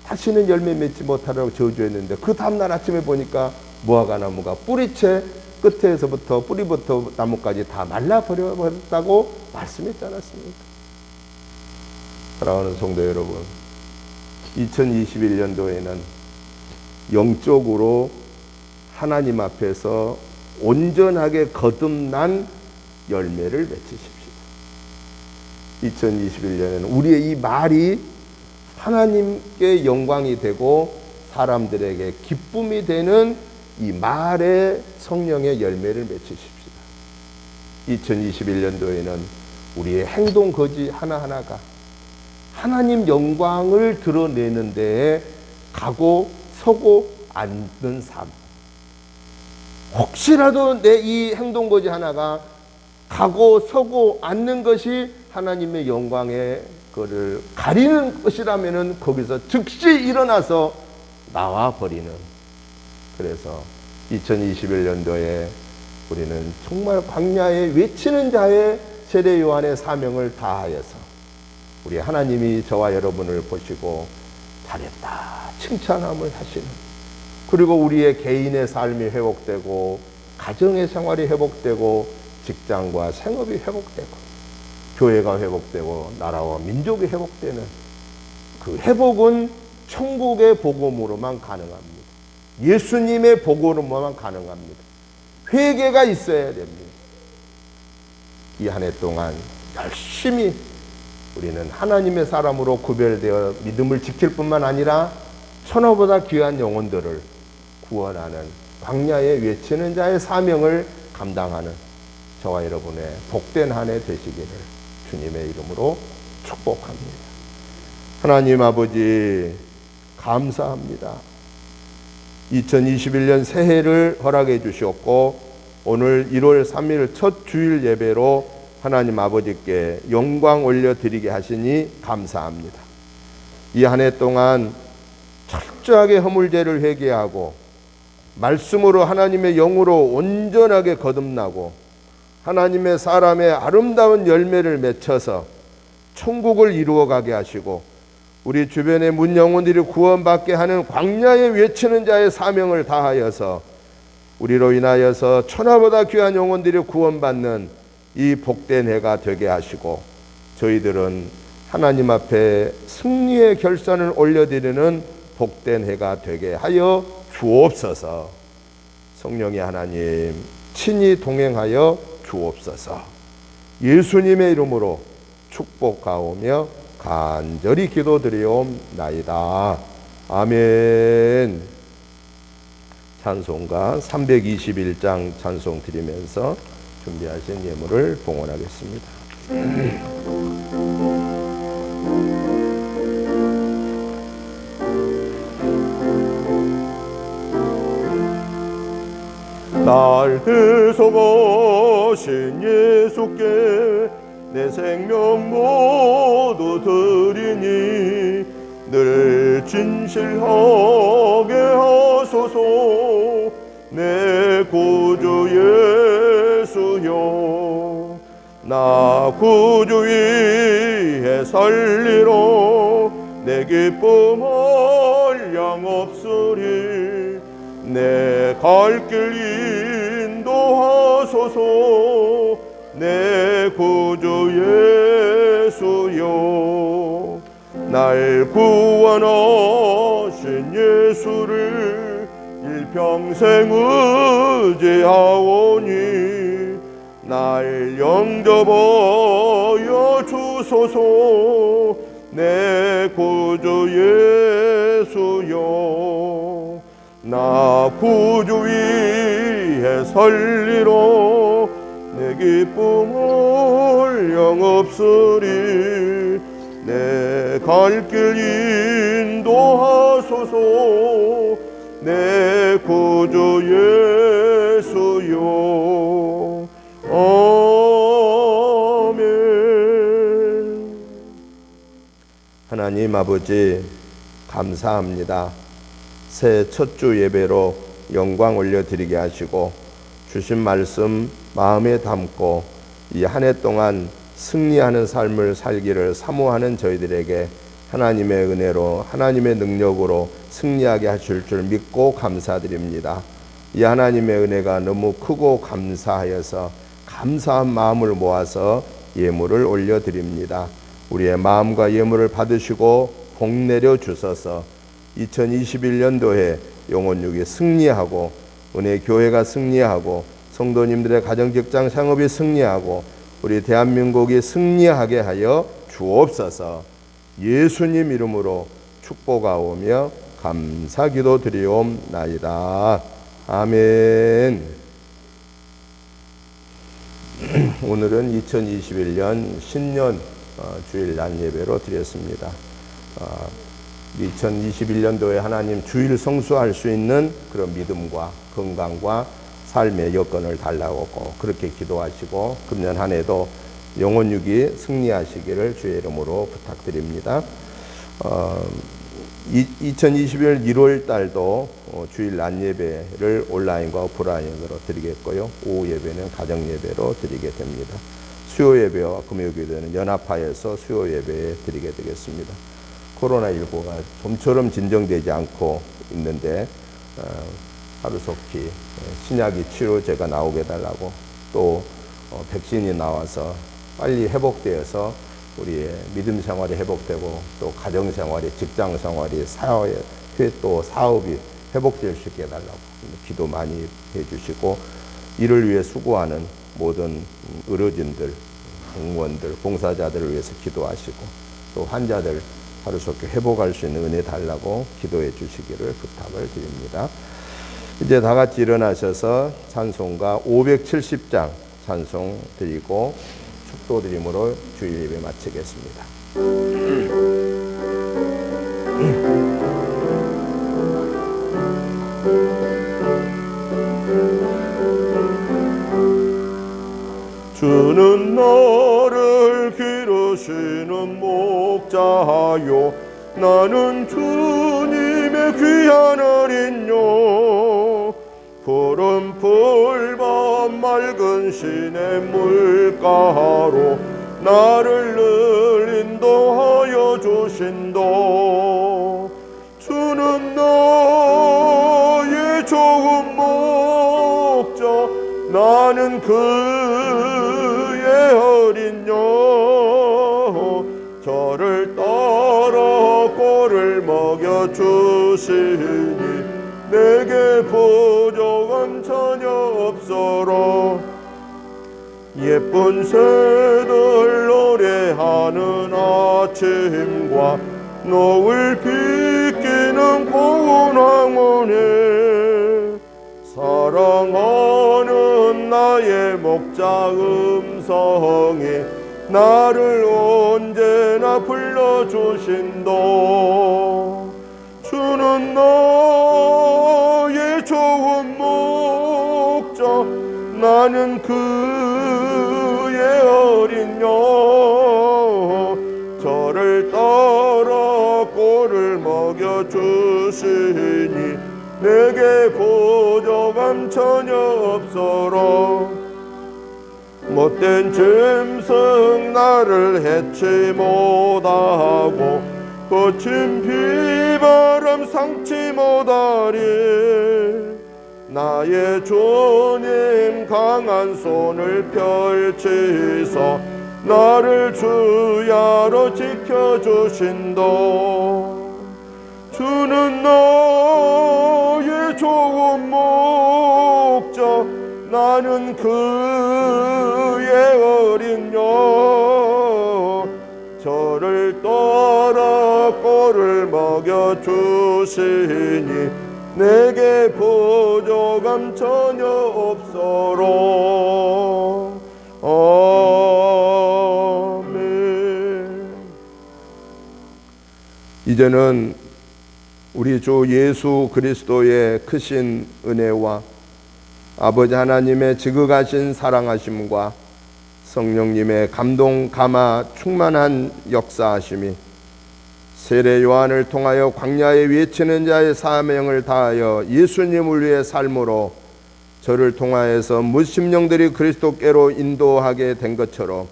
다시는 열매 맺지 못하라고 저주했는데 그 다음날 아침에 보니까 무화과 나무가 뿌리채 끝에서부터 뿌리부터 나무까지 다 말라버렸다고 말씀했지 않았습니까? 사랑하는 성도 여러분, 2021년도에는 영적으로 하나님 앞에서 온전하게 거듭난 열매를 맺으십시오. 2021년에는 우리의 이 말이 하나님께 영광이 되고 사람들에게 기쁨이 되는 이 말의 성령의 열매를 맺으십시다. 2021년도에는 우리의 행동 거지 하나하나가 하나님 영광을 드러내는 데에 가고 서고 앉는 삶. 혹시라도 내 이 행동 거지 하나가 가고 서고 앉는 것이 하나님의 영광의 그를 가리는 것이라면은 거기서 즉시 일어나서 나와 버리는. 그래서 2021년도에 우리는 정말 광야에 외치는 자의 세례 요한의 사명을 다하여서 우리 하나님이 저와 여러분을 보시고 잘했다 칭찬함을 하시는, 그리고 우리의 개인의 삶이 회복되고 가정의 생활이 회복되고 직장과 생업이 회복되고 교회가 회복되고 나라와 민족이 회복되는 그 회복은 천국의 복음으로만 가능합니다. 예수님의 복음으로만 가능합니다. 회개가 있어야 됩니다. 이 한 해 동안 열심히 우리는 하나님의 사람으로 구별되어 믿음을 지킬 뿐만 아니라 천하보다 귀한 영혼들을 구원하는 광야에 외치는 자의 사명을 감당하는 저와 여러분의 복된 한 해 되시기를 주님의 이름으로 축복합니다. 하나님 아버지 감사합니다. 2021년 새해를 허락해 주셨고 오늘 1월 3일 첫 주일 예배로 하나님 아버지께 영광 올려드리게 하시니 감사합니다. 이 한 해 동안 철저하게 허물죄를 회개하고 말씀으로 하나님의 영으로 온전하게 거듭나고 하나님의 사람의 아름다운 열매를 맺혀서 천국을 이루어가게 하시고 우리 주변의 문 영혼들이 구원받게 하는 광야에 외치는 자의 사명을 다하여서 우리로 인하여서 천하보다 귀한 영혼들이 구원받는 이 복된 해가 되게 하시고 저희들은 하나님 앞에 승리의 결산을 올려드리는 복된 해가 되게 하여 주옵소서. 성령의 하나님 친히 동행하여 주옵소서. 예수님의 이름으로 축복하오며 간절히 기도드리옵나이다. 아멘. 찬송가 321장 찬송 드리면서 준비하신 예물을 봉헌하겠습니다. 날 대속하신 예수께 내 생명 모두 드리니 늘 진실하게 하소서. 내 구주 예수여, 나 구주 위에 살리러 내 기쁨 한량 없으리. 내 갈 길 인도하소서. 내 구주 예수여, 날 구원하신 예수를 일평생 의지하오니 날 영접하여 주소서. 내 구주 예수여, 나 구주 위에 살리러 내 기쁨 한량 없으리. 내 갈 길 인도하소서. 내 구주 예수여. 아멘. 하나님 아버지 감사합니다. 새 첫 주 예배로 영광 올려드리게 하시고 주신 말씀 마음에 담고 이 한 해 동안 승리하는 삶을 살기를 사모하는 저희들에게 하나님의 은혜로 하나님의 능력으로 승리하게 하실 줄 믿고 감사드립니다. 이 하나님의 은혜가 너무 크고 감사하여서 감사한 마음을 모아서 예물을 올려드립니다. 우리의 마음과 예물을 받으시고 복 내려 주셔서 2021년도에 영혼육이 승리하고 은혜 교회가 승리하고 성도님들의 가정 직장 상업이 승리하고 우리 대한민국이 승리하게 하여 주옵소서. 예수님 이름으로 축복하오며 감사기도 드리옵나이다. 아멘. 오늘은 2021년 신년 주일 낮 예배로 드렸습니다. 2021년도에 하나님 주일 성수할 수 있는 그런 믿음과 건강과 삶의 여건을 달라고 꼭 그렇게 기도하시고 금년 한 해도 영혼육이 승리하시기를 주의 이름으로 부탁드립니다. 2021년 1월 달도 주일 낮 예배를 온라인과 오프라인으로 드리겠고요. 오후 예배는 가정 예배로 드리게 됩니다. 수요 예배와 금요 예배는 연합하여서 수요 예배에 드리게 되겠습니다. 코로나19가 좀처럼 진정되지 않고 있는데 하루속히 신약이 치료제가 나오게 해달라고 또 백신이 나와서 빨리 회복되어서 우리의 믿음 생활이 회복되고 또 가정 생활이 직장 생활이 사회 또 사업이 회복될 수 있게 해달라고 기도 많이 해주시고 이를 위해 수고하는 모든 의료진들, 공무원들, 봉사자들을 위해서 기도하시고 또 환자들 하루속히 회복할 수 있는 은혜 달라고 기도해 주시기를 부탁을 드립니다. 이제 다 같이 일어나셔서 찬송가 570장 찬송 드리고 축도 드림으로 주일 예배 마치겠습니다. 주는 나를 기르시는 목자요 나는 주님의 귀한 어린 양 푸른 풀밭 맑은 시내 물가로 나를 늘 인도하여 주신다. 주는 나의 좋은 목자 나는 그의 어린 양 저를 따라 꼴을 먹여주시니 내게 부족함 전혀 없어라. 예쁜 새들 노래하는 아침과 노을 비끼는 고운 황혼에 사랑하는 나의 목자 음성이 나를 언제나 불러주신다. 주는 나의 좋은 목자, 나는 그의 어린 양. 저를 따라 꼴을 먹여주시니 내게 부족함 전혀 없어라. 못된 짐승 나를 해치 못하고 거친 비바람 상치 못하리. 나의 주님 강한 손을 펼치사 나를 주야로 지켜주신다. 주는 나의 좋은 목자, 나는 그의 어린 양. 저를 따라 꼴을 먹여주시니 내게 부족함 전혀 없어라. 아멘. 이제는 우리 주 예수 그리스도의 크신 은혜와 아버지 하나님의 지극하신 사랑하심과 성령님의 감동 감화 충만한 역사하심이 세례 요한을 통하여 광야에 외치는 자의 사명을 다하여 예수님을 위해 삶으로 저를 통하여서 무심령들이 그리스도께로 인도하게 된 것처럼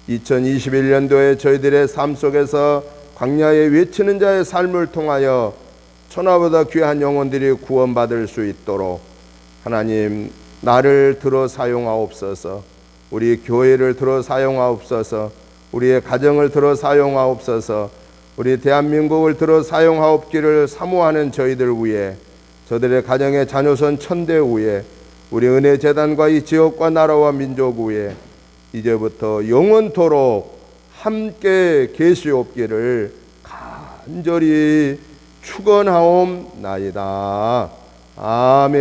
2021년도에 저희들의 삶 속에서 광야에 외치는 자의 삶을 통하여 천하보다 귀한 영혼들이 구원받을 수 있도록 하나님 나를 들어 사용하옵소서. 우리 교회를 들어 사용하옵소서. 우리의 가정을 들어 사용하옵소서. 우리 대한민국을 들어 사용하옵기를 사모하는 저희들 위해, 저들의 가정의 자녀선 천대 위에, 우리 은혜재단과 이 지역과 나라와 민족 위에 이제부터 영원토록 함께 계시옵기를 간절히 축원하옵나이다. 아멘.